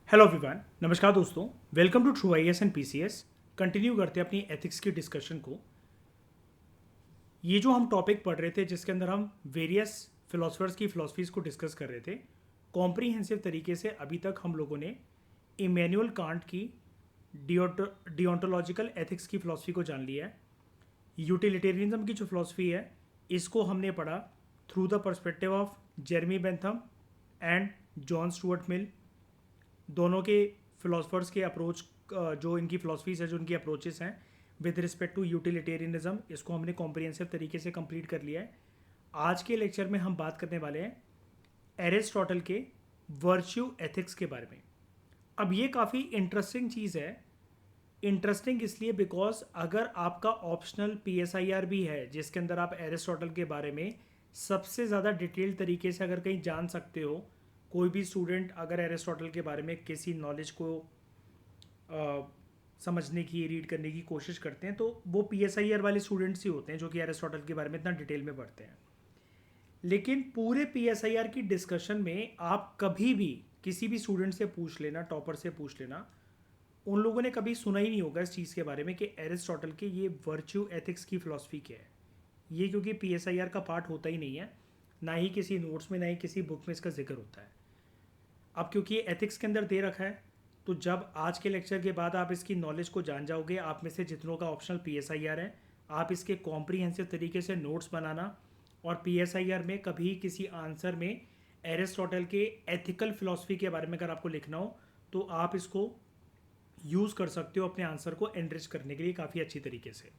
Hello everyone, नमस्कार दोस्तों। Welcome to true IAS and PCS. Continue करते हैं अपनी एथिक्स की डिस्कशन को। ये जो हम टॉपिक पढ़ रहे थे जिसके अंदर हम वेरियस फिलोसफर्स की फिलोसफीज़ को डिस्कस कर रहे थे कॉम्प्रीहेंसिव तरीके से, अभी तक हम लोगों ने इमैनुअल कांट की डियोंटोलॉजिकल एथिक्स की फ़िलासफ़ी को जान लिया है। यूटिलिटेरियनिज्म की जो फ़िलासफ़ी है इसको हमने पढ़ा through the perspective of Jeremy Bentham and John Stuart Mill. दोनों के फिलोसफर्स के अप्रोच, जो इनकी फिलोसफीज है, जो इनकी अप्रोचेस हैं विद रिस्पेक्ट टू यूटिलिटेरियनिज्म, इसको हमने कॉम्प्रिहेंसिव तरीके से कंप्लीट कर लिया है। आज के लेक्चर में हम बात करने वाले हैं एरिस्टोटल के वर्च्यू एथिक्स के बारे में। अब ये काफ़ी इंटरेस्टिंग चीज़ है। इंटरेस्टिंग इसलिए बिकॉज अगर आपका ऑप्शनल PSIR भी है जिसके अंदर आप एरिस्टोटल के बारे में सबसे ज़्यादा डिटेल तरीके से अगर कहीं जान सकते हो, कोई भी स्टूडेंट अगर एरिस्टोटल के बारे में किसी नॉलेज को समझने की, रीड करने की कोशिश करते हैं, तो वो PSIR वाले स्टूडेंट्स ही होते हैं जो कि एरिस्टोटल के बारे में इतना डिटेल में पढ़ते हैं। लेकिन पूरे PSIR की डिस्कशन में आप कभी भी किसी भी स्टूडेंट से पूछ लेना, टॉपर से पूछ लेना, उन लोगों ने कभी सुना ही नहीं होगा इस चीज़ के बारे में कि एरिस्टोटल के ये वर्च्यू एथिक्स की फ़िलासफ़ी क्या है। ये क्योंकि PSIR का पार्ट होता ही नहीं है, ना ही किसी नोट्स में, ना ही किसी बुक में इसका जिक्र होता है। अब क्योंकि ये एथिक्स के अंदर दे रखा है, तो जब आज के लेक्चर के बाद आप इसकी नॉलेज को जान जाओगे, आप में से जितनों का ऑप्शनल PSIR है, आप इसके कॉम्प्रीहेंसिव तरीके से नोट्स बनाना, और PSIR में कभी किसी आंसर में एरिस्टोटल के एथिकल फिलॉसफी के बारे में अगर आपको लिखना हो तो आप इसको यूज़ कर सकते हो अपने आंसर को एनरिच करने के लिए काफ़ी अच्छी तरीके से।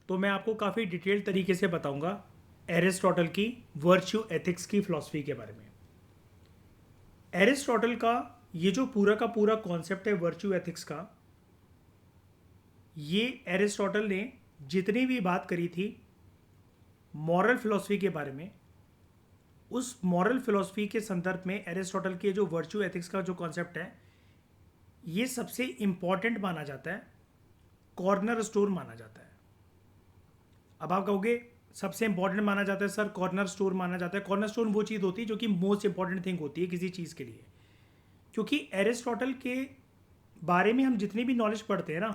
तो मैं आपको काफ़ी डिटेल तरीके से बताऊंगा एरिस्टोटल की वर्च्यू एथिक्स की फिलॉसफी के बारे में। एरिस्टोटल का ये जो पूरा का पूरा कॉन्सेप्ट है वर्च्यू एथिक्स का, ये एरिस्टोटल ने जितनी भी बात करी थी मॉरल फिलॉसफी के बारे में, उस मॉरल फिलॉसफी के संदर्भ में एरिस्टोटल के जो वर्च्यू एथिक्स का जो कॉन्सेप्ट है, ये सबसे इंपॉर्टेंट माना जाता है, कॉर्नर स्टोर माना जाता है। अब आप कहोगे सबसे इंपॉर्टेंट माना जाता है सर, कॉर्नर स्टोर माना जाता है। कॉर्नर स्टोर वो चीज़ होती है जो कि मोस्ट इंपॉर्टेंट थिंग होती है किसी चीज़ के लिए, क्योंकि एरिस्टोटल के बारे में हम जितनी भी नॉलेज पढ़ते हैं ना,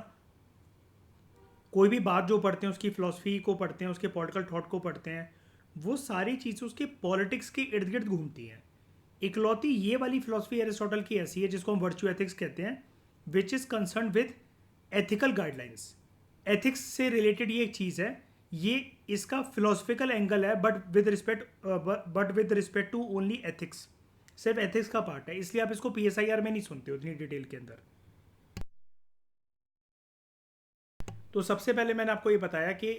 कोई भी बात जो पढ़ते हैं, उसकी फिलॉसफी को पढ़ते हैं, उसके पॉलिटिकल थॉट को पढ़ते हैं, वो सारी चीज़ें उसके पॉलिटिक्स के इर्द गिर्द घूमती हैं। इकलौती ये वाली फिलॉसफी एरिस्टोटल की ऐसी है जिसको हम वर्च्यू एथिक्स कहते हैं, which is concern with ethical guidelines. Ethics से रिलेटेड ये एक चीज़ है, ये इसका फिलोसफिकल एंगल है, but with respect to only ethics, सिर्फ एथिक्स का पार्ट है, इसलिए आप इसको PSIR में नहीं सुनते उतनी डिटेल के अंदर। तो सबसे पहले मैंने आपको ये बताया कि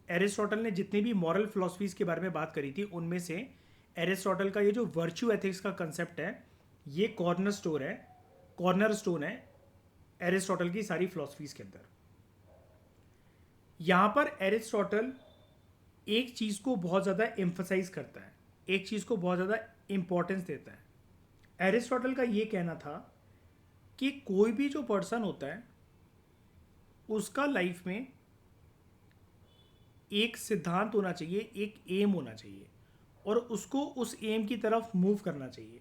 एरिस्टोटल ने जितनी भी मॉरल फिलोसफीज के बारे में बात करी थी, उनमें से एरिस्टोटल का ये जो वर्च्यू एथिक्स का कंसेप्ट है, ये कॉर्नर स्टोन है एरिस्टोटल की सारी फिलोसफीज के अंदर। यहाँ पर एरिस्टोटल एक चीज़ को बहुत ज़्यादा एम्फसाइज करता है, एक चीज़ को बहुत ज़्यादा इंपॉर्टेंस देता है। एरिस्टोटल का ये कहना था कि कोई भी जो पर्सन होता है उसका लाइफ में एक सिद्धांत होना चाहिए, एक एम होना चाहिए, और उसको उस एम की तरफ मूव करना चाहिए।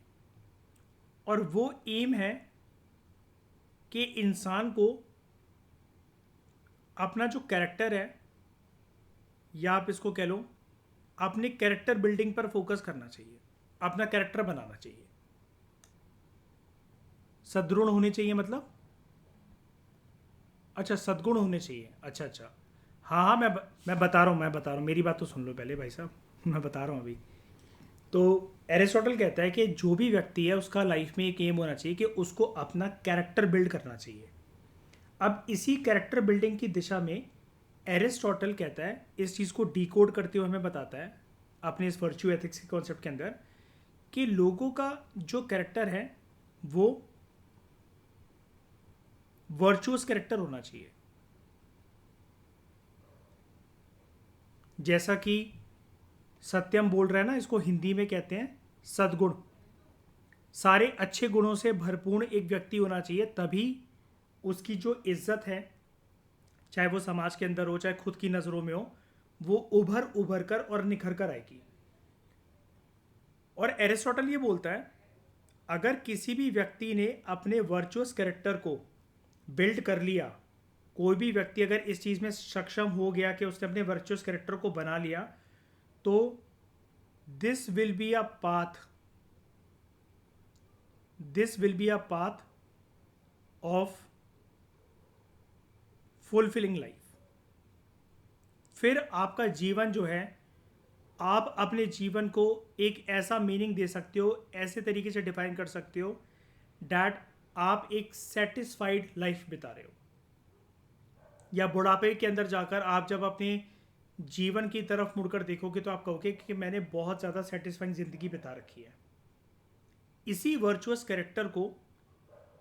और वो एम है कि इंसान को अपना जो कैरेक्टर है, या आप इसको कह लो अपने कैरेक्टर बिल्डिंग पर फोकस करना चाहिए, अपना कैरेक्टर बनाना चाहिए। सद्गुण होने चाहिए मतलब, अच्छा सद्गुण होने चाहिए, अच्छा अच्छा, हाँ हाँ, मैं बता रहा हूँ, मेरी बात तो सुन लो पहले भाई साहब, मैं बता रहा हूँ अभी। तो एरिस्टोटल कहता है कि जो भी व्यक्ति है उसका लाइफ में एक एम होना चाहिए कि उसको अपना कैरेक्टर बिल्ड करना चाहिए। अब इसी कैरेक्टर बिल्डिंग की दिशा में एरिस्टोटल कहता है, इस चीज़ को डिकोड करते हुए हमें बताता है अपने इस वर्च्यू एथिक्स के कॉन्सेप्ट के अंदर, कि लोगों का जो कैरेक्टर है वो वर्चुअस कैरेक्टर होना चाहिए। जैसा कि सत्यम बोल रहा है ना, इसको हिंदी में कहते हैं सद्गुण। सारे अच्छे गुणों से भरपूर एक व्यक्ति होना चाहिए, तभी उसकी जो इज्जत है, चाहे वो समाज के अंदर हो चाहे खुद की नज़रों में हो, वो उभर कर और निखर कर आएगी। और एरिस्टोटल ये बोलता है अगर किसी भी व्यक्ति ने अपने वर्चुअस कैरेक्टर को बिल्ड कर लिया, कोई भी व्यक्ति अगर इस चीज़ में सक्षम हो गया कि उसने अपने वर्चुअस कैरेक्टर को बना लिया, तो this will be a path, this will be a path of fulfilling life. फिर आपका जीवन जो है, आप अपने जीवन को एक ऐसा मीनिंग दे सकते हो, ऐसे तरीके से डिफाइन कर सकते हो डैट आप एक सेटिस्फाइड लाइफ बिता रहे हो। या बुढ़ापे के अंदर जाकर आप जब अपने जीवन की तरफ मुड़कर देखोगे तो आप कहोगे कि मैंने बहुत ज़्यादा सेटिस्फाइंग ज़िंदगी बिता रखी है। इसी वर्चुअस कैरेक्टर को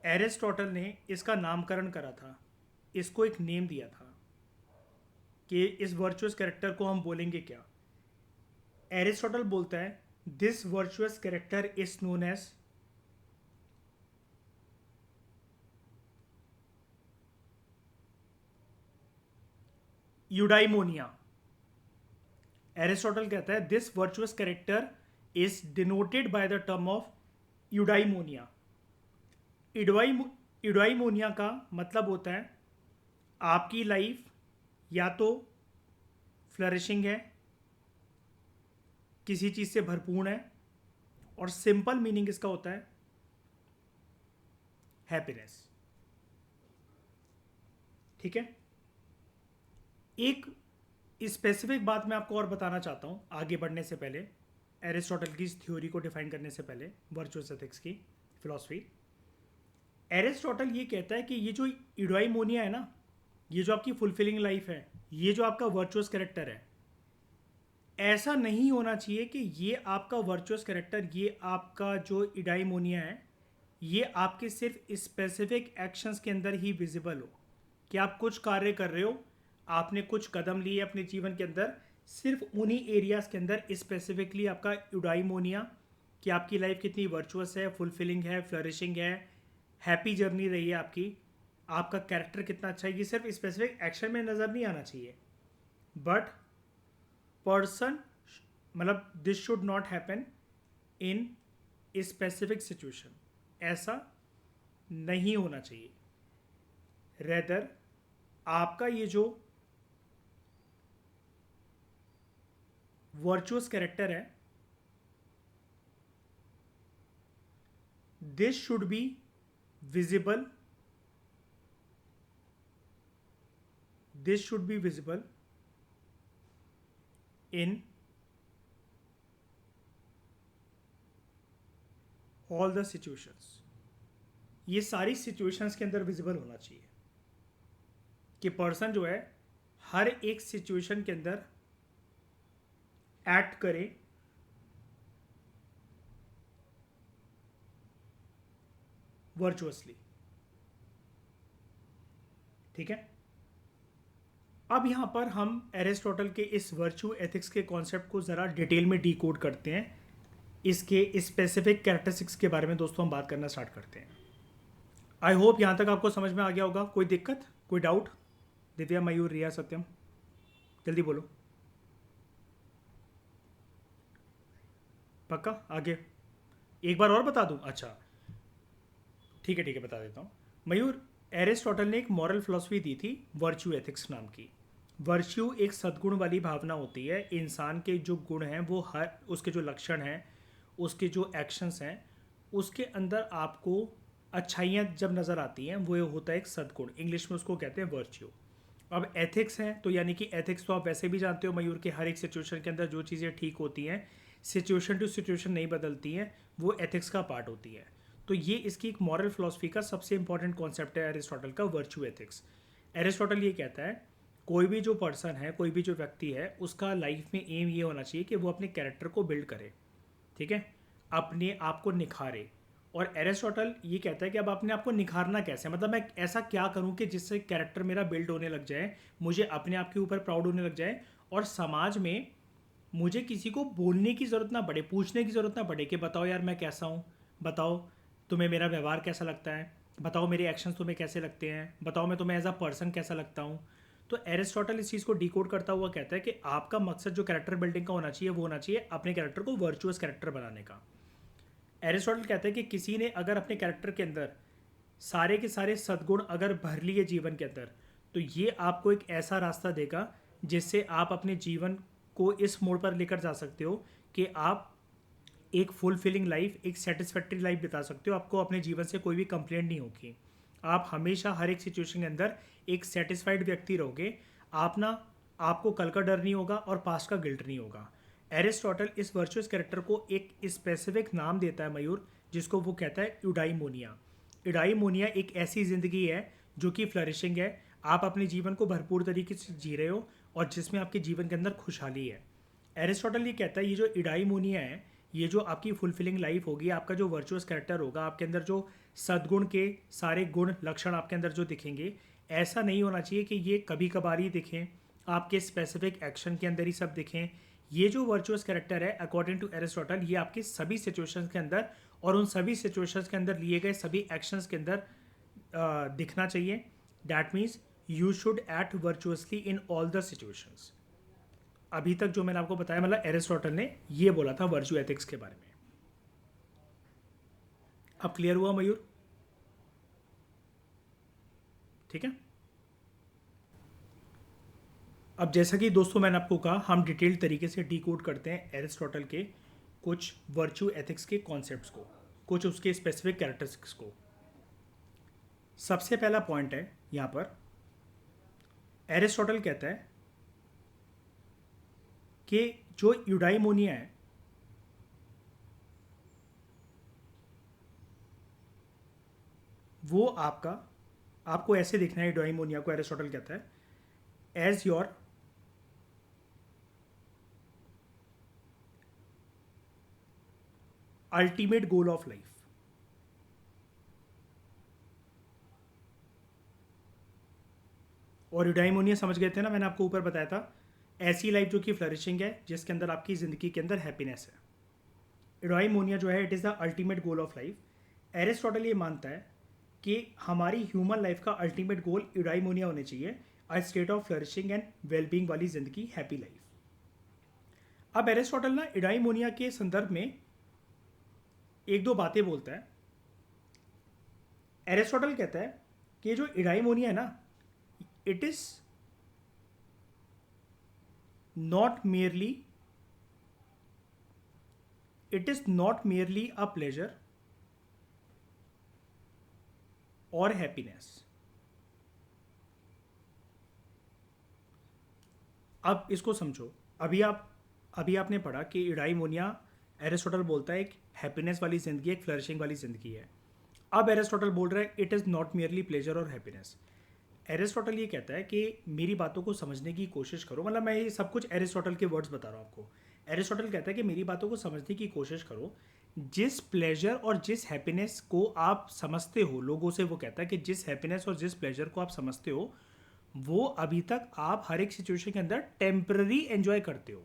एरिस्टोटल ने इसका नामकरण करा था, इसको एक नेम दिया था कि इस वर्चुअस कैरेक्टर को हम बोलेंगे क्या। एरिस्टोटल बोलता है this virtuous character is known as eudaimonia. Aristotle कहता है this virtuous character is denoted by the term of eudaimonia. Eudaimonia का मतलब होता है आपकी लाइफ या तो फ्लरिशिंग है, किसी चीज़ से भरपूर है, और सिंपल मीनिंग इसका होता है हैप्पीनेस। ठीक है, एक स्पेसिफिक बात मैं आपको और बताना चाहता हूँ आगे बढ़ने से पहले, एरिस्टोटल की इस थ्योरी को डिफाइन करने से पहले, वर्चुअस एथिक्स की फिलॉसफी। एरिस्टोटल ये कहता है कि ये जो यूडाइमोनिया है ना, ये जो आपकी फुलफिलिंग लाइफ है, ये जो आपका वर्चुअस कैरेक्टर है, ऐसा नहीं होना चाहिए कि ये आपका वर्चुअस कैरेक्टर, ये आपका जो यूडाइमोनिया है, ये आपके सिर्फ स्पेसिफिक एक्शंस के अंदर ही विजिबल हो कि आप कुछ कार्य कर रहे हो, आपने कुछ कदम लिए अपने जीवन के अंदर, सिर्फ उन्हीं एरियाज के अंदर स्पेसिफिकली आपका यूडाइमोनिया, कि आपकी लाइफ कितनी वर्चुअस है, फुलफिलिंग है, फ्लरिशिंग है, हैप्पी जर्नी रही है आपकी, आपका कैरेक्टर कितना अच्छा है, ये सिर्फ स्पेसिफिक एक्शन में नज़र नहीं आना चाहिए। बट पर्सन, मतलब this should not happen in specific situation, ऐसा नहीं होना चाहिए। रेदर आपका ये जो वर्चुअस कैरेक्टर है, this should be visible, this should be visible in all the situations. ये सारी सिचुएशंस के अंदर विजिबल होना चाहिए कि पर्सन जो है हर एक सिचुएशन के अंदर एक्ट करे वर्चुअसली। ठीक है, अब यहां पर हम एरिस्टोटल के इस वर्चू एथिक्स के कॉन्सेप्ट को ज़रा डिटेल में डिकोड करते हैं। इसके स्पेसिफिक कैरेक्टरिस्टिक्स के बारे में दोस्तों हम बात करना स्टार्ट करते हैं। आई होप यहां तक आपको समझ में आ गया होगा। कोई दिक्कत, कोई डाउट? दिव्या, मयूर, रिया, सत्यम, जल्दी बोलो। पक्का? आगे एक बार और बता दूं? अच्छा ठीक है, बता देता हूँ। मयूर, एरिस्टोटल ने एक मॉरल फिलॉसफी दी थी वर्च्यू एथिक्स नाम की। वर्च्यू एक सद्गुण वाली भावना होती है। इंसान के जो गुण हैं वो हर उसके जो लक्षण हैं, उसके जो एक्शंस हैं, उसके अंदर आपको अच्छाइयाँ जब नज़र आती हैं वो होता है एक सद्गुण। इंग्लिश में उसको कहते हैं वर्च्यू। अब एथिक्स है तो यानी कि एथिक्स तो आप वैसे भी जानते हो मयूर के हर एक सिचुएशन के अंदर जो चीज़ें ठीक होती हैं, सिचुएशन टू सिचुएशन नहीं बदलती हैं, वो एथिक्स का पार्ट होती है। तो ये इसकी एक मॉरल फिलॉसफी का सबसे इंपॉर्टेंट कॉन्सेप्ट है एरिस्टोटल का, वर्च्यू एथिक्स। एरिस्टोटल ये कहता है कोई भी जो पर्सन है, कोई भी जो व्यक्ति है, उसका लाइफ में एम ये होना चाहिए कि वो अपने कैरेक्टर को बिल्ड करे। ठीक है, अपने आप को निखारे। और एरिस्टोटल ये कहता है कि अब अपने आप को निखारना कैसे, मतलब मैं ऐसा क्या करूं कि जिससे कैरेक्टर मेरा बिल्ड होने लग जाए, मुझे अपने आप के ऊपर प्राउड होने लग जाए, और समाज में मुझे किसी को बोलने की ज़रूरत ना पड़े, पूछने की ज़रूरत ना पड़े कि बताओ यार मैं कैसा हूँ, बताओ तुम्हें मेरा व्यवहार कैसा लगता है, बताओ मेरे एक्शंस तुम्हें कैसे लगते हैं, बताओ मैं तुम्हें एज अ पर्सन कैसा लगता हूँ। तो एरिस्टोटल इस चीज़ को डिकोड करता हुआ कहता है कि आपका मकसद जो कैरेक्टर बिल्डिंग का होना चाहिए वो होना चाहिए अपने कैरेक्टर को वर्चुअस कैरेक्टर बनाने का। एरिस्टोटल कहता है कि किसी ने अगर अपने कैरेक्टर के अंदर सारे के सारे सद्गुण अगर भर लिए जीवन के अंदर, तो ये आपको एक ऐसा रास्ता देगा जिससे आप अपने जीवन को इस मोड़ पर लेकर जा सकते हो कि आप एक फुलफिलिंग लाइफ, एक सेटिस्फैक्ट्री लाइफ बिता सकते हो। आपको अपने जीवन से कोई भी कंप्लेंट नहीं होगी। आप हमेशा हर एक सिचुएशन के अंदर एक सेटिस्फाइड व्यक्ति रहोगे। आप ना, आपको कल का डर नहीं होगा और पास्ट का गिल्ट नहीं होगा। एरिस्टोटल इस वर्चुअस कैरेक्टर को एक स्पेसिफिक नाम देता है मयूर, जिसको वो कहता है यूडाइमोनिया। यूडाइमोनिया एक ऐसी ज़िंदगी है जो कि फ्लरिशिंग है। आप अपने जीवन को भरपूर तरीके से जी रहे हो और जिसमें आपके जीवन के अंदर खुशहाली है। एरिस्टोटल ये कहता है ये जो यूडाइमोनिया है, ये जो आपकी फुलफिलिंग लाइफ होगी, आपका जो वर्चुअस कैरेक्टर होगा, आपके अंदर जो सद्गुण के सारे गुण लक्षण आपके अंदर जो दिखेंगे, ऐसा नहीं होना चाहिए कि ये कभी कभार ही दिखें, आपके स्पेसिफिक एक्शन के अंदर ही सब दिखें। ये जो वर्चुअस कैरेक्टर है अकॉर्डिंग टू एरिस्टोटल, ये आपके सभी सिचुएशंस के अंदर और उन सभी सिचुएशंस के अंदर लिए गए सभी एक्शंस के अंदर दिखना चाहिए। That means you should act virtuously in all the situations. अभी तक जो मैंने आपको बताया, मतलब एरिस्टोटल ने ये बोला था वर्चू एथिक्स के बारे में। अब क्लियर हुआ मयूर? ठीक है। अब जैसा कि दोस्तों मैंने आपको कहा, हम डिटेल्ड तरीके से डिकोड करते हैं एरिस्टोटल के कुछ वर्चू एथिक्स के कॉन्सेप्ट्स को, कुछ उसके स्पेसिफिक कैरेक्टरिस्टिक्स को। सबसे पहला पॉइंट है यहाँ पर, एरिस्टोटल कहता है कि जो यूडाइमोनिया है वो आपको ऐसे देखना है। यूडाइमोनिया को एरिस्टोटल कहता है as your ultimate goal of life. और यूडाइमोनिया समझ गए थे ना, मैंने आपको ऊपर बताया था, ऐसी लाइफ जो कि फ्लरिशिंग है, जिसके अंदर आपकी ज़िंदगी के अंदर हैप्पीनेस है। यूडाइमोनिया जो है, it is the ultimate goal of life. Aristotle ये मानता है कि हमारी ह्यूमन लाइफ का अल्टीमेट गोल यूडाइमोनिया होने चाहिए, a state of flourishing and wellbeing वाली ज़िंदगी, हैप्पी लाइफ। अब एरिस्टोटल ना यूडाइमोनिया के संदर्भ में एक दो बातें बोलता है। एरिस्टोटल कहता है कि जो यूडाइमोनिया है ना, it is not merely a pleasure or happiness। अब इसको समझो। अभी आपने पढ़ा कि यूडाइमोनिया, एरिस्टोटल बोलता है एक हैप्पीनेस वाली जिंदगी, एक फ्लरिशिंग वाली जिंदगी है। अब एरिस्टोटल बोल रहा है it is not merely pleasure और हैप्पीनेस। एरिस्टोटल ये कहता है कि मेरी बातों को समझने की कोशिश करो, मतलब मैं ये सब कुछ एरिस्टोटल के वर्ड्स बता रहा हूँ आपको। एरिस्टोटल कहता है कि मेरी बातों को समझने की कोशिश करो। जिस प्लेजर और जिस हैप्पीनेस को आप समझते हो लोगों से, वो कहता है कि जिस हैप्पीनेस और जिस प्लेजर को आप समझते हो, वो अभी तक आप हर एक सिचुएशन के अंदर टेम्पररी एंजॉय करते हो,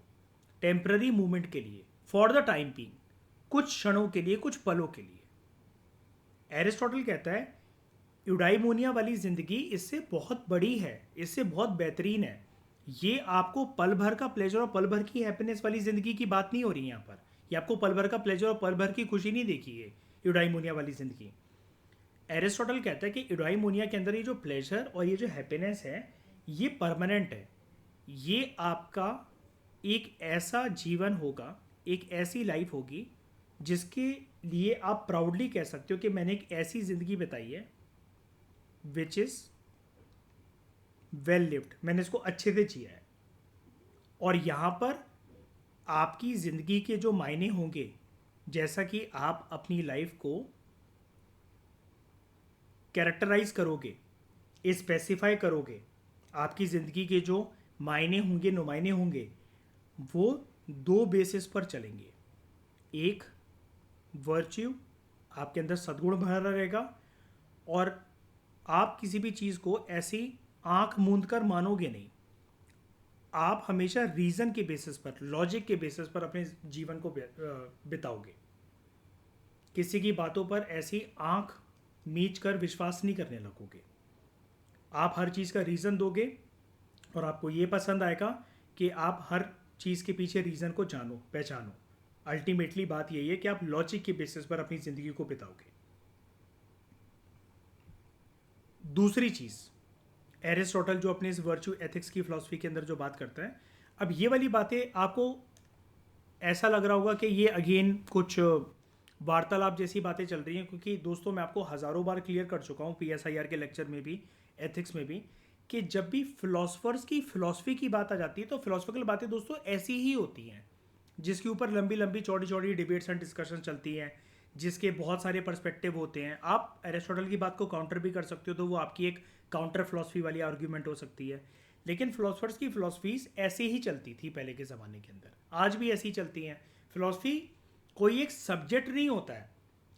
टेम्पररी मूवमेंट के लिए, फॉर द टाइम बीइंग, कुछ क्षणों के लिए, कुछ पलों के लिए। एरिस्टोटल कहता है यूडाइमोनिया वाली ज़िंदगी इससे बहुत बड़ी है, इससे बहुत बेहतरीन है। ये आपको पल भर का प्लेजर और पल भर की हैप्पीनेस वाली ज़िंदगी की बात नहीं हो रही यहाँ पर। ये आपको पल भर का प्लेजर और पल भर की खुशी नहीं देखी है यूडाइमोनिया वाली ज़िंदगी। एरिस्टोटल कहता है कि यूडाइमोनिया के अंदर ये जो प्लेजर और ये जो हैप्पीनेस है, ये परमानेंट है। ये आपका एक ऐसा जीवन होगा, एक ऐसी लाइफ होगी जिसके लिए आप प्राउडली कह सकते हो कि मैंने एक ऐसी ज़िंदगी बिताई है विच इज़ वेल लिव्ड, मैंने इसको अच्छे से जिया है। और यहाँ पर आपकी ज़िंदगी के जो मायने होंगे, जैसा कि आप अपनी लाइफ को कैरेक्टराइज करोगे, स्पेसिफाई करोगे, आपकी ज़िंदगी के जो मायने होंगे, नुमायने होंगे, वो दो बेसिस पर चलेंगे। एक, वर्च्यू, आपके अंदर सद्गुण भरा रहेगा, और आप किसी भी चीज़ को ऐसी आंख मूंद कर मानोगे नहीं। आप हमेशा रीज़न के बेसिस पर, लॉजिक के बेसिस पर अपने जीवन को बिताओगे। किसी की बातों पर ऐसी आंख मीच कर विश्वास नहीं करने लगोगे। आप हर चीज़ का रीज़न दोगे और आपको ये पसंद आएगा कि आप हर चीज़ के पीछे रीज़न को जानो, पहचानो। अल्टीमेटली बात यही है कि आप लॉजिक के बेसिस पर अपनी ज़िंदगी को बिताओगे। दूसरी चीज़, एरिस्टोटल जो अपने इस वर्च्यू एथिक्स की फिलॉसफी के अंदर जो बात करता है, अब ये वाली बातें आपको ऐसा लग रहा होगा कि ये अगेन कुछ वार्तालाप जैसी बातें चल रही हैं, क्योंकि दोस्तों मैं आपको हज़ारों बार क्लियर कर चुका हूँ PSIR के लेक्चर में भी, एथिक्स में भी, कि जब भी फिलोसफर्स की फिलॉसफी की बात आ जाती है तो फिलोसफिकल बातें दोस्तों ऐसी ही होती हैं, जिसके ऊपर लंबी लंबी चौड़ी चौड़ी डिबेट्स एंड डिस्कशन चलती हैं, जिसके बहुत सारे पर्सपेक्टिव होते हैं। आप एरिस्टोटल की बात को काउंटर भी कर सकते हो, तो वो आपकी एक काउंटर फिलॉसफी वाली आर्ग्यूमेंट हो सकती है। लेकिन फिलोसफर्स की फिलॉसफीज ऐसे ही चलती थी पहले के ज़माने के अंदर, आज भी ऐसी चलती हैं। फिलॉसफी कोई एक सब्जेक्ट नहीं होता है,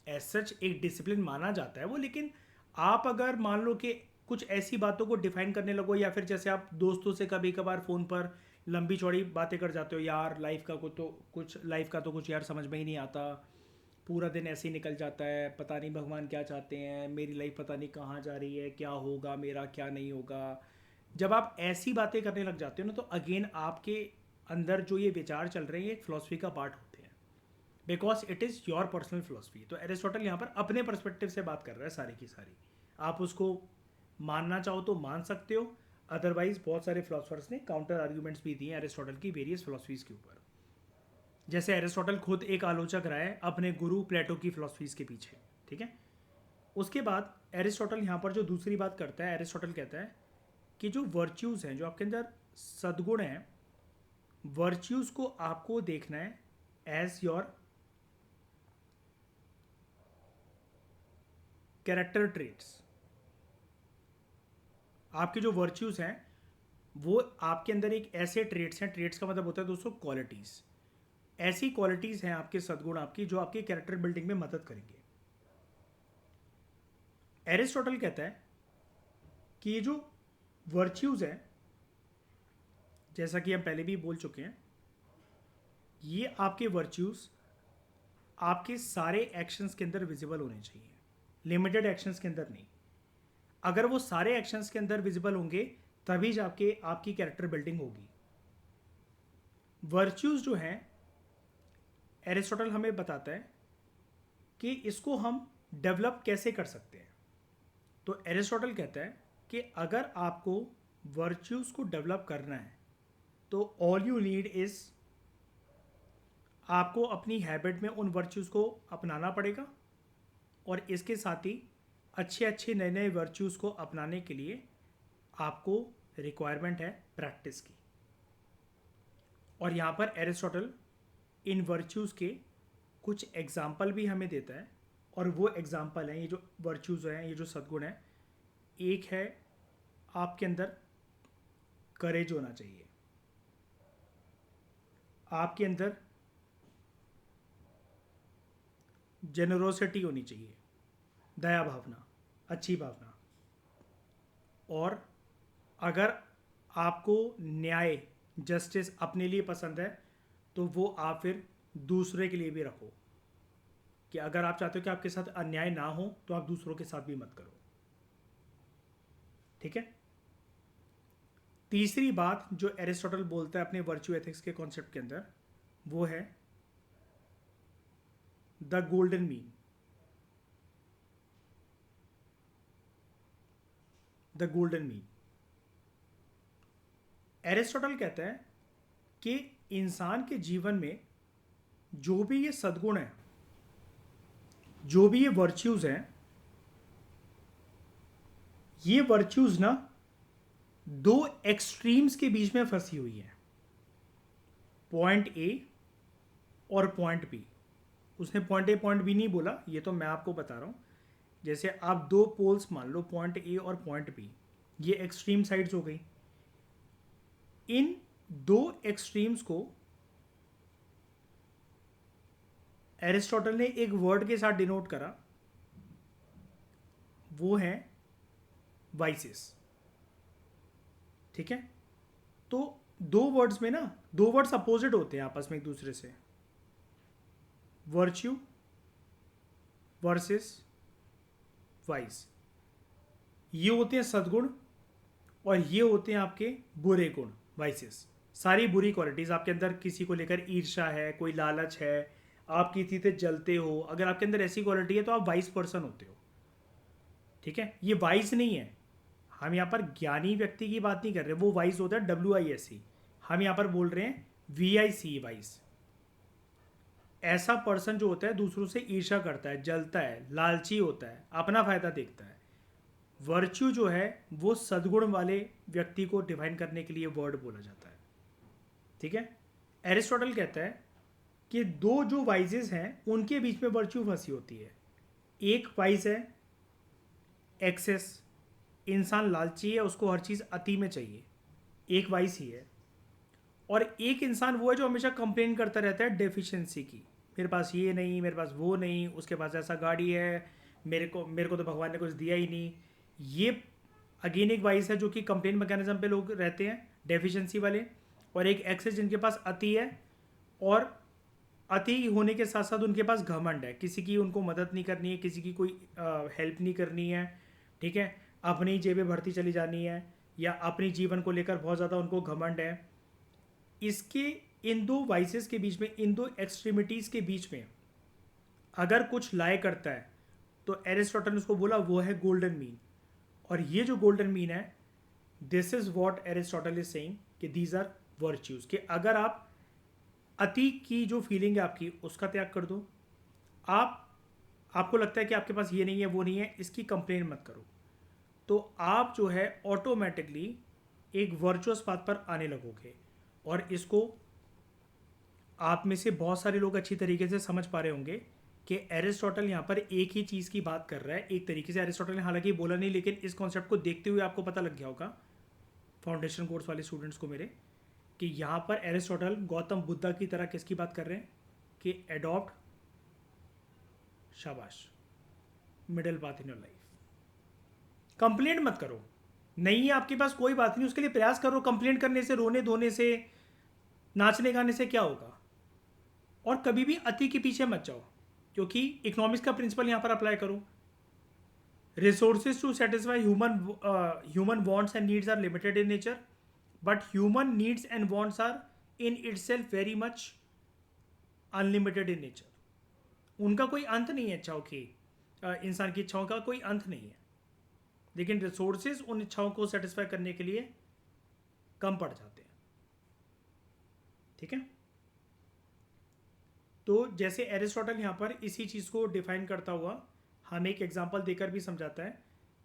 एज सच एक डिसिप्लिन माना जाता है वो, लेकिन आप अगर मान लो कि कुछ ऐसी बातों को डिफाइन करने लगो, या फिर जैसे आप दोस्तों से कभी कभार फ़ोन पर लंबी चौड़ी बातें कर जाते हो, यार लाइफ का कुछ यार समझ में ही नहीं आता, पूरा दिन ऐसे ही निकल जाता है, पता नहीं भगवान क्या चाहते हैं, मेरी लाइफ पता नहीं कहाँ जा रही है, क्या होगा मेरा क्या नहीं होगा। जब आप ऐसी बातें करने लग जाते हो ना, तो अगेन आपके अंदर जो ये विचार चल रहे हैं ये एक फिलोसफी का पार्ट होते हैं, because it is your personal philosophy. तो एरिस्टोटल यहाँ पर अपने पर्सपेक्टिव से बात कर रहा है सारी की सारी। आप उसको मानना चाहो तो मान सकते हो, अदरवाइज बहुत सारे फिलोसफर्स ने काउंटर आर्ग्यूमेंट्स भी दिए एरिस्टोटल की वेरियस फिलोसफीज के ऊपर। जैसे एरिस्टोटल खुद एक आलोचक रहा है अपने गुरु प्लेटो की फिलोसफीज के पीछे, ठीक है। उसके बाद एरिस्टोटल यहाँ पर जो दूसरी बात करता है, एरिस्टोटल कहता है कि जो वर्च्यूज़ हैं, जो आपके अंदर सद्गुण हैं, वर्च्यूज़ को आपको देखना है एज योर कैरेक्टर ट्रेट्स। आपके जो वर्च्यूज़ हैं वो आपके अंदर एक ऐसे ट्रेट्स हैं, ट्रेट्स का मतलब होता है दोस्तों क्वालिटीज़, ऐसी क्वालिटीज़ हैं आपके सद्गुण आपकी जो आपके कैरेक्टर बिल्डिंग में मदद करेंगे। एरिस्टोटल कहता है कि ये जो वर्च्यूज़ हैं, जैसा कि हम पहले भी बोल चुके हैं, ये आपके वर्च्यूज़ आपके सारे एक्शंस के अंदर विजिबल होने चाहिए, लिमिटेड एक्शंस के अंदर नहीं। अगर वो सारे एक्शंस के अंदर विजिबल होंगे तभी जाके आपकी कैरेक्टर बिल्डिंग होगी। वर्च्यूज़ जो हैं, एरिस्टोटल हमें बताता है कि इसको हम डेवलप कैसे कर सकते हैं। तो एरिस्टोटल कहता है कि अगर आपको वर्च्यूज़ को डेवलप करना है तो ऑल यू नीड इज़, आपको अपनी हैबिट में उन वर्च्यूज़ को अपनाना पड़ेगा, और इसके साथ ही अच्छे अच्छे नए नए वर्च्यूज़ को अपनाने के लिए आपको रिक्वायरमेंट है प्रैक्टिस की। और यहाँ पर एरिस्टोटल इन वर्च्यूज़ के कुछ एग्जाम्पल भी हमें देता है, और वो एग्जाम्पल हैं, ये जो वर्च्यूज़ हैं, ये जो सद्गुण हैं, एक है आपके अंदर करेज होना चाहिए, आपके अंदर जेनरोसिटी होनी चाहिए, दया भावना, अच्छी भावना, और अगर आपको न्याय जस्टिस अपने लिए पसंद है तो वो आप फिर दूसरे के लिए भी रखो, कि अगर आप चाहते हो कि आपके साथ अन्याय ना हो तो आप दूसरों के साथ भी मत करो, ठीक है। तीसरी बात जो एरिस्टोटल बोलता है अपने वर्च्यू एथिक्स के कॉन्सेप्ट के अंदर, वो है the golden mean. The golden mean, Aristotle कहता है कि इंसान के जीवन में जो भी ये सद्गुण है, जो भी ये वर्च्यूज़ हैं, ये वर्च्यूज़ ना दो एक्सट्रीम्स के बीच में फंसी हुई है, पॉइंट ए और पॉइंट बी। उसने पॉइंट ए पॉइंट बी नहीं बोला, ये तो मैं आपको बता रहा हूँ। जैसे आप दो पोल्स मान लो, पॉइंट ए और पॉइंट बी, ये एक्सट्रीम साइड्स हो गई। इन दो एक्सट्रीम्स को एरिस्टोटल ने एक वर्ड के साथ डिनोट करा, वो है वाइसेस, ठीक है। तो दो वर्ड्स में ना, दो वर्ड्स अपोजिट होते हैं आपस में एक दूसरे से, वर्च्यू वर्सेस वाइस। ये होते हैं सद्गुण और ये होते हैं आपके बुरे गुण, वाइसेस। सारी बुरी क्वालिटीज़ आपके अंदर, किसी को लेकर ईर्ष्या है, कोई लालच है, आप किसी से जलते हो, अगर आपके अंदर ऐसी क्वालिटी है तो आप वाइस पर्सन होते हो। ठीक है, ये वाइस नहीं है, हम यहाँ पर ज्ञानी व्यक्ति की बात नहीं कर रहे, वो वाइस होता है WISE। हम यहाँ पर बोल रहे हैं VIC, वाइस। ऐसा पर्सन जो होता है दूसरों से ईर्ष्या करता है, जलता है, लालची होता है, अपना फायदा देखता है। वर्च्यू जो है वो सद्गुण वाले व्यक्ति को डिफाइन करने के लिए वर्ड बोला जाता है। ठीक है, एरिस्टोटल कहता है कि दो जो वाइजेस हैं उनके बीच में वर्च्यू फंसी होती है। एक वाइज है एक्सेस, इंसान लालची है, उसको हर चीज़ अति में चाहिए, एक वाइस ही है। और एक इंसान वो है जो हमेशा कंप्लेन करता रहता है डेफिशिएंसी की, मेरे पास ये नहीं, मेरे पास वो नहीं, उसके पास ऐसा गाड़ी है, मेरे को तो भगवान ने कुछ दिया ही नहीं। ये अगेन एक वाइस है जो कि कंप्लेन मैकेनिज्म पे लोग रहते हैं, डेफिशिएंसी वाले। और एक एक्सेस जिनके पास अति है, और अति होने के साथ साथ उनके पास घमंड है, किसी की उनको मदद नहीं करनी है, किसी की कोई हेल्प नहीं करनी है। ठीक है, अपनी जेबें भरती चली जानी है, या अपनी जीवन को लेकर बहुत ज़्यादा उनको घमंड है। इसके इन दो वाइसेस के बीच में, इन दो एक्सट्रीमिटीज़ के बीच में अगर कुछ लाए करता है तो एरिस्टोटल ने उसको बोला वो है गोल्डन मीन। और ये जो गोल्डन मीन है, this is what Aristotle is saying कि दीज आर वर्च्यूज। कि अगर आप अति की जो फीलिंग है आपकी उसका त्याग कर दो, आपको लगता है कि आपके पास ये नहीं है वो नहीं है, इसकी कंप्लेन मत करो, तो आप जो है ऑटोमेटिकली एक वर्चुअस पाथ पर आने लगोगे। और इसको आप में से बहुत सारे लोग अच्छी तरीके से समझ पा रहे होंगे कि एरिस्टोटल यहाँ पर एक ही चीज़ की बात कर रहा है। एक तरीके से एरिस्टोटल ने हालांकि बोला नहीं, लेकिन इस कॉन्सेप्ट को देखते हुए आपको पता लग गया होगा फाउंडेशन कोर्स वाले स्टूडेंट्स को मेरे, कि यहाँ पर एरिस्टोटल गौतम बुद्धा की तरह किसकी बात कर रहे हैं कि एडॉप्ट, शाबाश, middle path in your life. Complaint मत करो, नहीं है आपके पास कोई बात नहीं, उसके लिए प्रयास करो। कंप्लेंट करने से, रोने धोने से, नाचने गाने से क्या होगा? और कभी भी अति के पीछे मत जाओ, क्योंकि इकोनॉमिक्स का प्रिंसिपल यहाँ पर अप्लाई करो। Resources to satisfy human wants and needs are limited in nature, but human needs and wants are in itself very much unlimited in nature. उनका कोई अंत नहीं है, इच्छाओं की, इंसान की इच्छाओं का कोई अंत नहीं है, लेकिन रिसोर्सेज उन इच्छाओं को सेटिस्फाई करने के लिए कम पड़ जाते हैं। ठीक है, तो जैसे एरिस्टोटल यहाँ पर इसी चीज़ को डिफाइन करता हुआ हमें एक एग्जांपल देकर भी समझाता है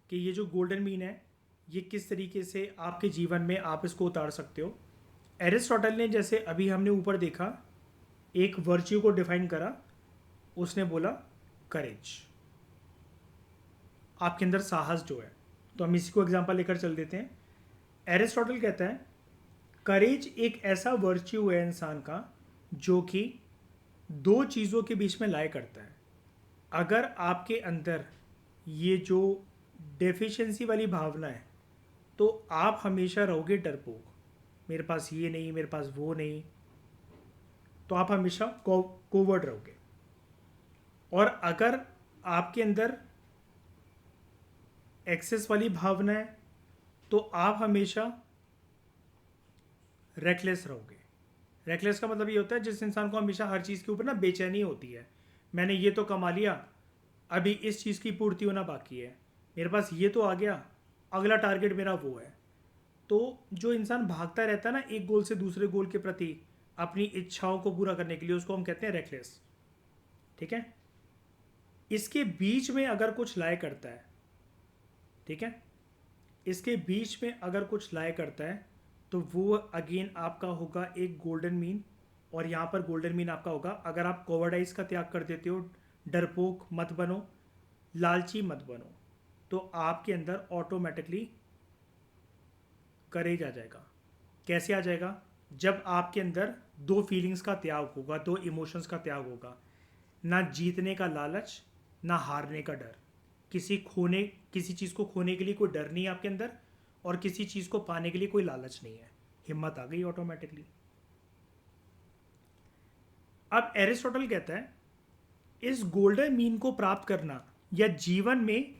कि ये जो गोल्डन मीन है ये किस तरीके से आपके जीवन में आप इसको उतार सकते हो। एरिस्टोटल ने, जैसे अभी हमने ऊपर देखा, एक वर्च्यू को डिफाइन करा, उसने बोला करेज, आपके अंदर साहस जो है। तो हम इसी को एग्जांपल लेकर चल देते हैं। एरिस्टोटल कहता है करेज एक ऐसा वर्च्यू है इंसान का जो कि दो चीज़ों के बीच में लाया करता है। अगर आपके अंदर ये जो डेफिशिएंसी वाली भावना है तो आप हमेशा रहोगे डरपोक, मेरे पास ये नहीं, मेरे पास वो नहीं, तो आप हमेशा कोवर्ड रहोगे। और अगर आपके अंदर एक्सेस वाली भावना है तो आप हमेशा रेकलेस रहोगे। रेकलेस का मतलब ये होता है जिस इंसान को हमेशा हर चीज़ के ऊपर ना बेचैनी होती है, मैंने ये तो कमा लिया, अभी इस चीज़ की पूर्ति होना बाकी है, मेरे पास ये तो आ गया, अगला टारगेट मेरा वो है। तो जो इंसान भागता रहता है ना एक गोल से दूसरे गोल के प्रति अपनी इच्छाओं को पूरा करने के लिए, उसको हम कहते हैं रेकलेस। ठीक है, इसके बीच में अगर कुछ लाया करता है, ठीक है, इसके बीच में अगर कुछ लाया करता है तो वो अगेन आपका होगा एक गोल्डन मीन। और यहाँ पर गोल्डन मीन आपका होगा, अगर आप कोवर्डाइज का त्याग कर देते हो, डरपोक मत बनो, लालची मत बनो, तो आपके अंदर ऑटोमेटिकली करेज आ जाएगा। कैसे आ जाएगा? जब आपके अंदर दो फीलिंग्स का त्याग होगा, दो इमोशंस का त्याग होगा, ना जीतने का लालच, ना हारने का डर। किसी चीज़ को खोने के लिए कोई डर नहीं है आपके अंदर, और किसी चीज़ को पाने के लिए कोई लालच नहीं है, हिम्मत आ गई ऑटोमेटिकली। अब एरिस्टोटल कहता है इस गोल्डन मीन को प्राप्त करना या जीवन में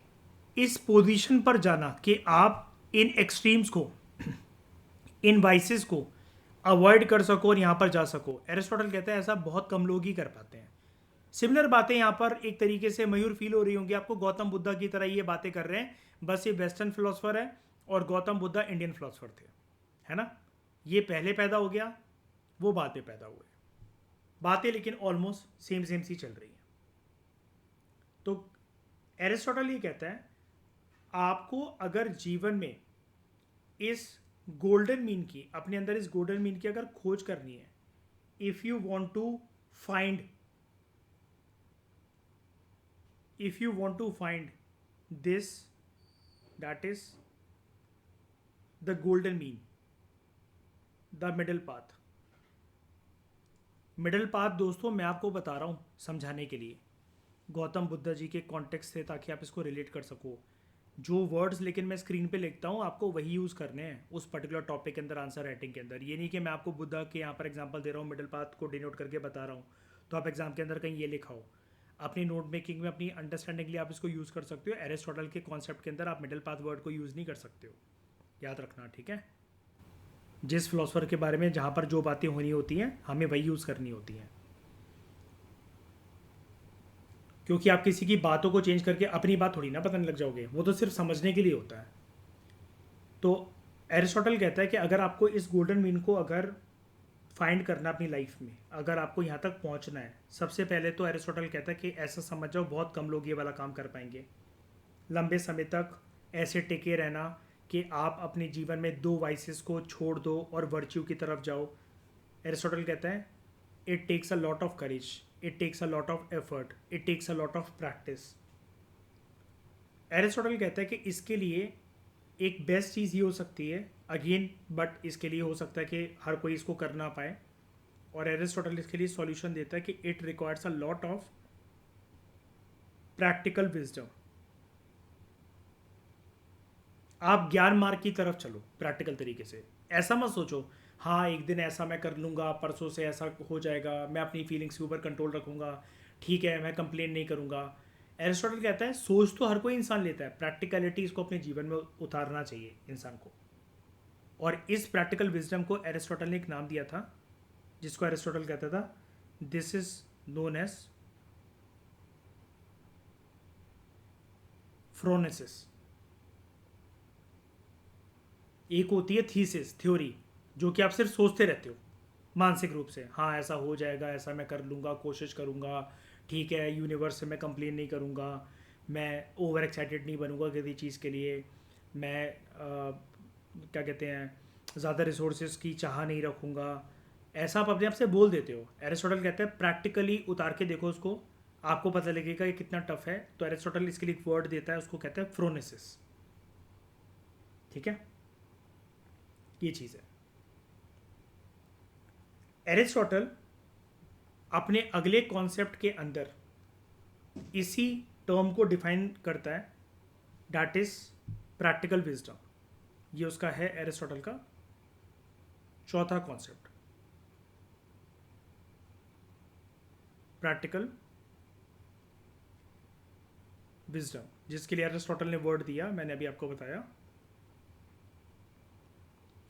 इस पोजीशन पर जाना कि आप इन एक्सट्रीम्स को, इन वाइसेस को अवॉइड कर सको और यहाँ पर जा सको। एरिस्टोटल कहता है ऐसा बहुत कम लोग ही कर पाते हैं। सिमिलर बातें यहाँ पर एक तरीके से मयूर फील हो रही होंगी आपको, गौतम बुद्धा की तरह ये बातें कर रहे हैं, बस ये वेस्टर्न फिलोसफर है और गौतम बुद्धा इंडियन फिलोसफर थे, है ना। ये पहले पैदा हो गया, वो बातें पैदा हुए, बातें लेकिन ऑलमोस्ट सेम सेम सी चल रही हैं। तो एरिस्टोटल ये कहता है आपको अगर जीवन में इस गोल्डन मीन की, अपने अंदर इस गोल्डन मीन की अगर खोज करनी है, if you want to find if you want to find this, that is the golden mean, the middle path। Middle path दोस्तों मैं आपको बता रहा हूँ समझाने के लिए, गौतम बुद्धा जी के कॉन्टेक्स्ट से, ताकि आप इसको रिलेट कर सको। जो वर्ड्स लेकिन मैं स्क्रीन पे लिखता हूँ आपको वही यूज़ करने हैं उस पर्टिकुलर टॉपिक के अंदर, आंसर राइटिंग के अंदर। ये नहीं कि मैं आपको बुद्धा के यहाँ पर एग्जांपल दे रहा हूँ, मिडल पाथ को डिनोट करके बता रहा हूँ तो आप एग्जाम के अंदर कहीं ये लिखा हो। अपनी नोट मेकिंग में अपनी अंडरस्टैंडिंग के लिए आप इसको यूज़ कर सकते हो। एरिस्टोटल के कॉन्सेप्ट के अंदर आप मिडिल पाथ वर्ड को यूज़ नहीं कर सकते हो, याद रखना, ठीक है। जिस फिलोसफर के बारे में जहाँ पर जो बातें होनी होती हैं हमें वही यूज़ करनी होती हैं, क्योंकि आप किसी की बातों को चेंज करके अपनी बात थोड़ी ना बताने लग जाओगे, वो तो सिर्फ समझने के लिए होता है। तो एरिस्टोटल कहता है कि अगर आपको इस गोल्डन मीन को अगर फाइंड करना अपनी लाइफ में, अगर आपको यहाँ तक पहुँचना है, सबसे पहले तो एरिस्टोटल कहता है कि ऐसा समझ जाओ बहुत कम लोग ये वाला काम कर पाएंगे। लंबे समय तक ऐसे टिके रहना कि आप अपने जीवन में दो वाइसेस को छोड़ दो और वर्च्यू की तरफ जाओ। एरिस्टोटल कहता है it takes a lot of courage, it takes a lot of effort, it takes a lot of practice. Aristotle कहता है कि इसके लिए एक बेस्ट चीज़ ये हो सकती है अगेन, बट इसके लिए हो सकता है कि हर कोई इसको कर ना पाए, और एरिस्टोटल इसके लिए सॉल्यूशन देता है कि it requires a lot of practical wisdom. आप ज्ञान मार्ग की तरफ चलो प्रैक्टिकल तरीके से। ऐसा मत सोचो हाँ एक दिन ऐसा मैं कर लूँगा, परसों से ऐसा हो जाएगा, मैं अपनी फीलिंग्स के ऊपर कंट्रोल रखूँगा, ठीक है मैं कंप्लेन नहीं करूँगा। एरिस्टोटल कहता है सोच तो हर कोई इंसान लेता है, प्रैक्टिकलिटी इसको अपने जीवन में उतारना चाहिए इंसान को। और इस प्रैक्टिकल विजडम को एरिस्टोटल ने एक नाम दिया था, जिसको एरिस्टोटल कहता था this is known as phronesis. एक होती है थीसिस, थ्योरी, जो कि आप सिर्फ सोचते रहते हो मानसिक रूप से, हाँ ऐसा हो जाएगा, ऐसा मैं कर लूँगा, कोशिश करूँगा, ठीक है यूनिवर्स से मैं कंप्लेन नहीं करूँगा, मैं ओवर एक्साइटेड नहीं बनूँगा किसी चीज़ के लिए, मैं क्या कहते हैं ज़्यादा रिसोर्सेज की चाह नहीं रखूँगा। ऐसा आप अपने आप से बोल देते हो। एरिस्टोटल कहते हैं प्रैक्टिकली उतार के देखो उसको, आपको पता लगेगा ये कितना टफ है। तो एरिस्टोटल इसके लिए एक वर्ड देता है, उसको कहते हैं फ्रोनेसिस, ठीक है, ये चीज़ है। एरिस्टोटल अपने अगले कॉन्सेप्ट के अंदर इसी टर्म को डिफाइन करता है, दैट इज प्रैक्टिकल विजडम। ये उसका है एरिस्टोटल का चौथा कॉन्सेप्ट, प्रैक्टिकल विजडम, जिसके लिए एरिस्टोटल ने वर्ड दिया मैंने अभी आपको बताया,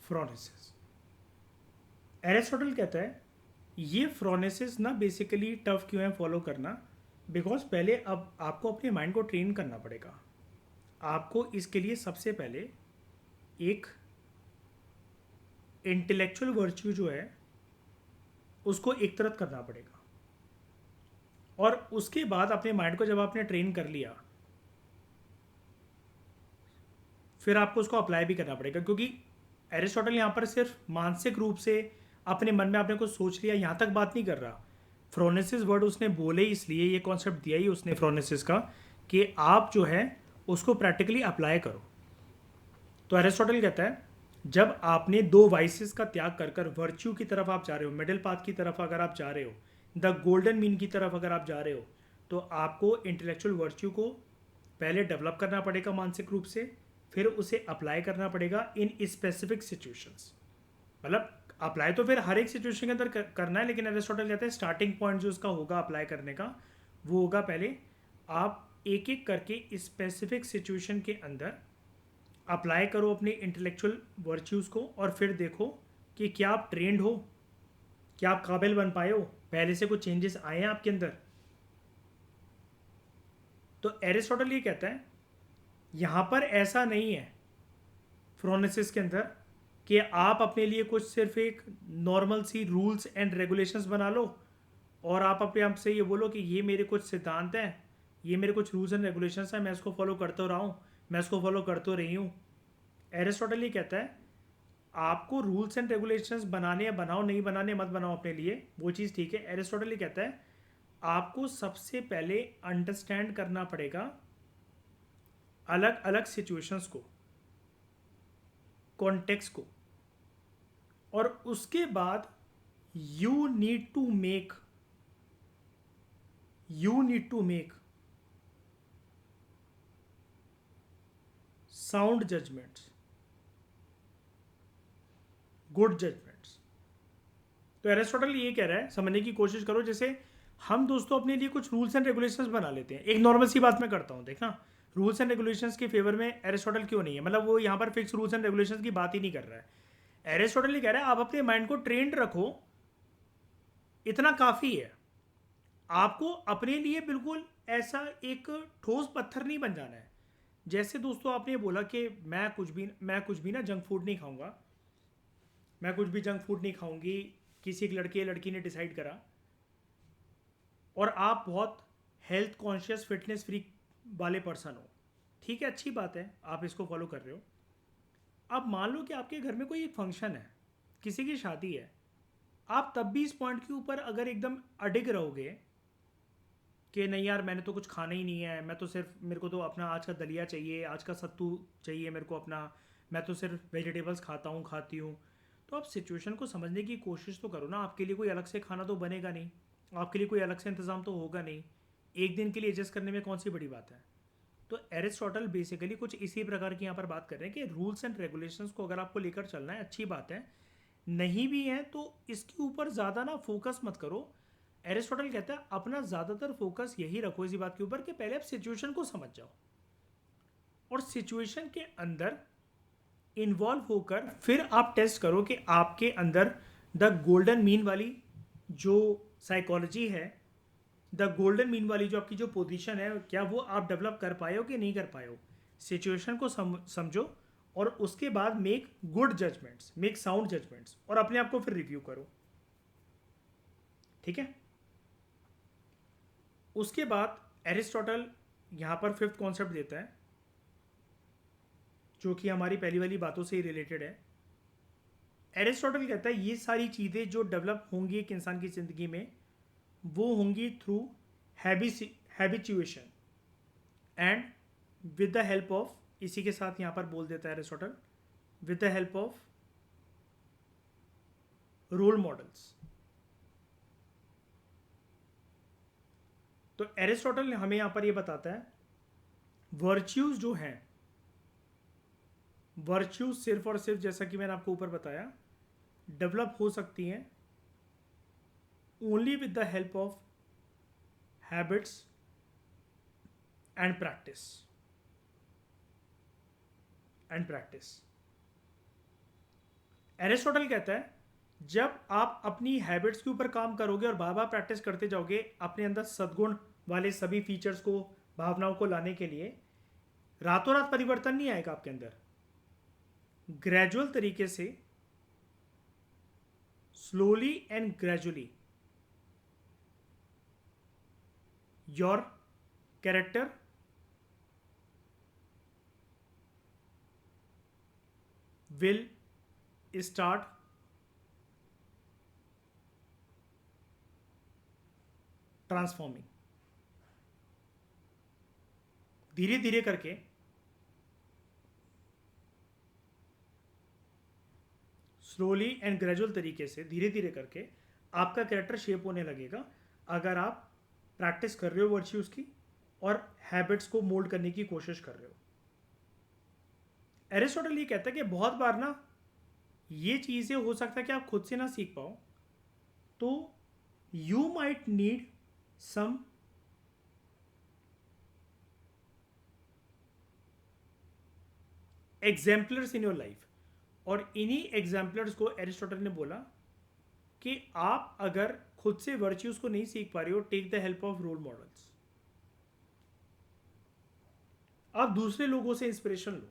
फ्रोनेसिस। एरिस्टोटल कहता है ये फ्रोनेसिस ना बेसिकली टफ क्यों है फॉलो करना, बिकॉज पहले अब आपको अपने माइंड को ट्रेन करना पड़ेगा। आपको इसके लिए सबसे पहले एक इंटेलेक्चुअल वर्च्यू जो है उसको एक तरफ करना पड़ेगा, और उसके बाद अपने माइंड को जब आपने ट्रेन कर लिया फिर आपको उसको अप्लाई भी करना पड़ेगा। क्योंकि एरिस्टोटल यहाँ पर सिर्फ मानसिक रूप से अपने मन में आपने कुछ सोच लिया यहाँ तक बात नहीं कर रहा। फ्रोनेसिस वर्ड उसने बोले इसलिए, ये कॉन्सेप्ट दिया ही उसने फ्रोनेसिस का, कि आप जो है उसको प्रैक्टिकली अप्लाई करो। तो एरिस्टोटल कहता है जब आपने दो वाइसेस का त्याग कर कर वर्च्यू की तरफ आप जा रहे हो, मिडिल पाथ की तरफ अगर आप जा रहे हो, द गोल्डन मीन की तरफ अगर आप जा रहे हो, तो आपको इंटेलेक्चुअल वर्च्यू को पहले डेवलप करना पड़ेगा मानसिक रूप से, फिर उसे अप्लाई करना पड़ेगा इन स्पेसिफिक सिचुएशंस। मतलब अप्लाई तो फिर हर एक सिचुएशन के अंदर करना है, लेकिन एरिस्टोटल कहते हैं स्टार्टिंग पॉइंट जो उसका होगा अप्लाई करने का, वो होगा पहले आप एक एक करके स्पेसिफिक सिचुएशन के अंदर अप्लाई करो अपने इंटेलेक्चुअल वर्च्यूज़ को, और फिर देखो कि क्या आप ट्रेंड हो, क्या आप काबिल बन पाए हो, पहले से कुछ चेंजेस आए हैं आपके अंदर। तो एरिस्टोटल ये कहता है यहाँ पर ऐसा नहीं है फ्रोनेसिस के अंदर कि आप अपने लिए कुछ सिर्फ एक नॉर्मल सी रूल्स एंड रेगुलेशंस बना लो और आप अपने आप से ये बोलो कि ये मेरे कुछ सिद्धांत हैं, ये मेरे कुछ रूल्स एंड रेगुलेशंस हैं, मैं इसको फॉलो करता रहा हूँ, मैं इसको फॉलो करते रही हूँ। एरिस्टोटल ये कहता है आपको रूल्स एंड रेगुलेशंस बनाने या बनाओ, नहीं बनाने मत बनाओ अपने लिए, वो चीज़ ठीक है। एरिस्टोटल ये कहता है आपको सबसे पहले अंडरस्टैंड करना पड़ेगा अलग अलग सिचुएशंस को, कॉन्टेक्स्ट को, और उसके बाद you need to make sound judgements, good judgements. तो एरिस्टोटल ये कह रहा है, समझने की कोशिश करो, जैसे हम दोस्तों अपने लिए कुछ रूल्स एंड रेगुलेशंस बना लेते हैं। एक नॉर्मल सी बात मैं करता हूँ, देखना रूल्स एंड रेगुलेशंस के फेवर में एरिस्टोटल क्यों नहीं है, मतलब वो यहाँ पर फिक्स रूल्स एंड रेगुलेशंस की बात ही नहीं कर रहा है। एरिस्टोटल ये कह रहा है आप अपने माइंड को ट्रेंड रखो, इतना काफ़ी है। आपको अपने लिए बिल्कुल ऐसा एक ठोस पत्थर नहीं बन जाना है। जैसे दोस्तों आपने बोला कि मैं कुछ भी ना जंक फूड नहीं खाऊंगा, मैं कुछ भी जंक फूड नहीं खाऊंगी, किसी एक लड़के या लड़की ने डिसाइड करा, और आप बहुत हेल्थ कॉन्शियस फिटनेस फ्री वाले पर्सन हो, ठीक है, अच्छी बात है, आप इसको फॉलो कर रहे हो। अब मान लो कि आपके घर में कोई एक फंक्शन है, किसी की शादी है, आप तब भी इस पॉइंट के ऊपर अगर एकदम अडिग रहोगे कि नहीं यार मैंने तो कुछ खाना ही नहीं है, मैं तो सिर्फ, मेरे को तो अपना आज का दलिया चाहिए, आज का सत्तू चाहिए मेरे को अपना, मैं तो सिर्फ वेजिटेबल्स खाता हूँ, खाती हूँ। तो आप सिचुएशन को समझने की कोशिश तो करो ना। आपके लिए कोई अलग से खाना तो बनेगा नहीं, आपके लिए कोई अलग से इंतज़ाम तो होगा नहीं, एक दिन के लिए एडजस्ट करने में कौन सी बड़ी बात है। तो एरिस्टोटल बेसिकली कुछ इसी प्रकार की यहाँ पर बात कर रहे हैं कि रूल्स एंड रेगुलेशंस को अगर आपको लेकर चलना है अच्छी बात है, नहीं भी है तो इसके ऊपर ज़्यादा ना फोकस मत करो। एरिस्टोटल कहता है अपना ज़्यादातर फोकस यही रखो इसी बात के ऊपर कि पहले आप सिचुएशन को समझ जाओ और सिचुएशन के अंदर इन्वॉल्व होकर फिर आप टेस्ट करो कि आपके अंदर द गोल्डन मीन वाली जो साइकोलॉजी है, द गोल्डन मीन वाली जो आपकी जो पोजीशन है, क्या वो आप डेवलप कर पाए हो कि नहीं कर पाए हो। सिचुएशन को समझो और उसके बाद make good judgements, make sound judgements, और अपने आप को फिर रिव्यू करो, ठीक है। उसके बाद एरिस्टोटल यहाँ पर फिफ्थ कॉन्सेप्ट देता है जो कि हमारी पहली वाली बातों से ही रिलेटेड है। एरिस्टोटल कहता है ये सारी चीज़ें जो डेवलप होंगी एक इंसान की ज़िंदगी में, वो होंगी through habituation and with the help of, इसी के साथ यहाँ पर बोल देता है Aristotle, with the help of role models. तो एरिस्टोटल हमें यहाँ पर ये बताता है वर्च्यूज जो हैं, वर्च्यूज सिर्फ और सिर्फ जैसा कि मैंने आपको ऊपर बताया डेवलप हो सकती हैं only with the help of habits and practice Aristotle कहता है जब आप अपनी हैबिट्स के ऊपर काम करोगे और बार बार प्रैक्टिस करते जाओगे अपने अंदर सद्गुण वाले सभी फीचर्स को, भावनाओं को लाने के लिए, रातों रात परिवर्तन नहीं आएगा आपके अंदर, ग्रेजुअल तरीके से, slowly and gradually your character will start transforming. धीरे धीरे करके स्लोली एंड ग्रेजुअल तरीके से, धीरे धीरे करके आपका कैरेक्टर शेप होने लगेगा अगर आप प्रैक्टिस कर रहे हो वर्च्यूज की और हैबिट्स को मोल्ड करने की कोशिश कर रहे हो। एरिस्टोटल ये कहता है कि बहुत बार ना ये चीज़ें हो सकता है कि आप खुद से ना सीख पाओ, तो you might need some exemplars in your life, और इन्हीं एग्जाम्पलर्स को एरिस्टोटल ने बोला कि आप अगर खुद से वर्च्यूज को नहीं सीख पा रहे हो, take the help of role models. आप दूसरे लोगों से इंस्पिरेशन लो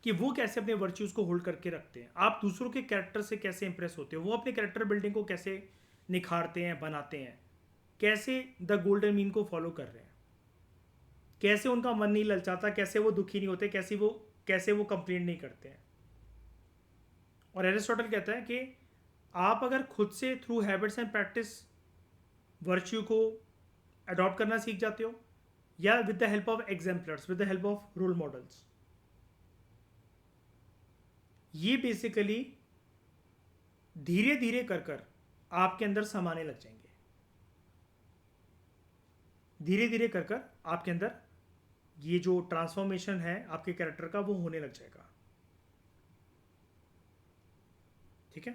कि वो कैसे अपने वर्च्यूज को होल्ड करके रखते हैं, आप दूसरों के कैरेक्टर से कैसे इंप्रेस होते हो, वो अपने कैरेक्टर बिल्डिंग को कैसे निखारते हैं, बनाते हैं, कैसे द गोल्डन मीन को फॉलो कर रहे हैं, कैसे उनका मन नहीं ललचाता, कैसे वो दुखी नहीं होते, कैसे वो कंप्लेंट नहीं करते हैं। और एरिस्टोटल कहता है कि आप अगर खुद से through habits and practice virtue को अडॉप्ट करना सीख जाते हो, या with the help of exemplars, with the help of role models, ये बेसिकली धीरे धीरे कर कर आपके अंदर समाने लग जाएंगे। धीरे धीरे कर कर आपके अंदर ये जो ट्रांसफॉर्मेशन है आपके कैरेक्टर का, वो होने लग जाएगा। ठीक है।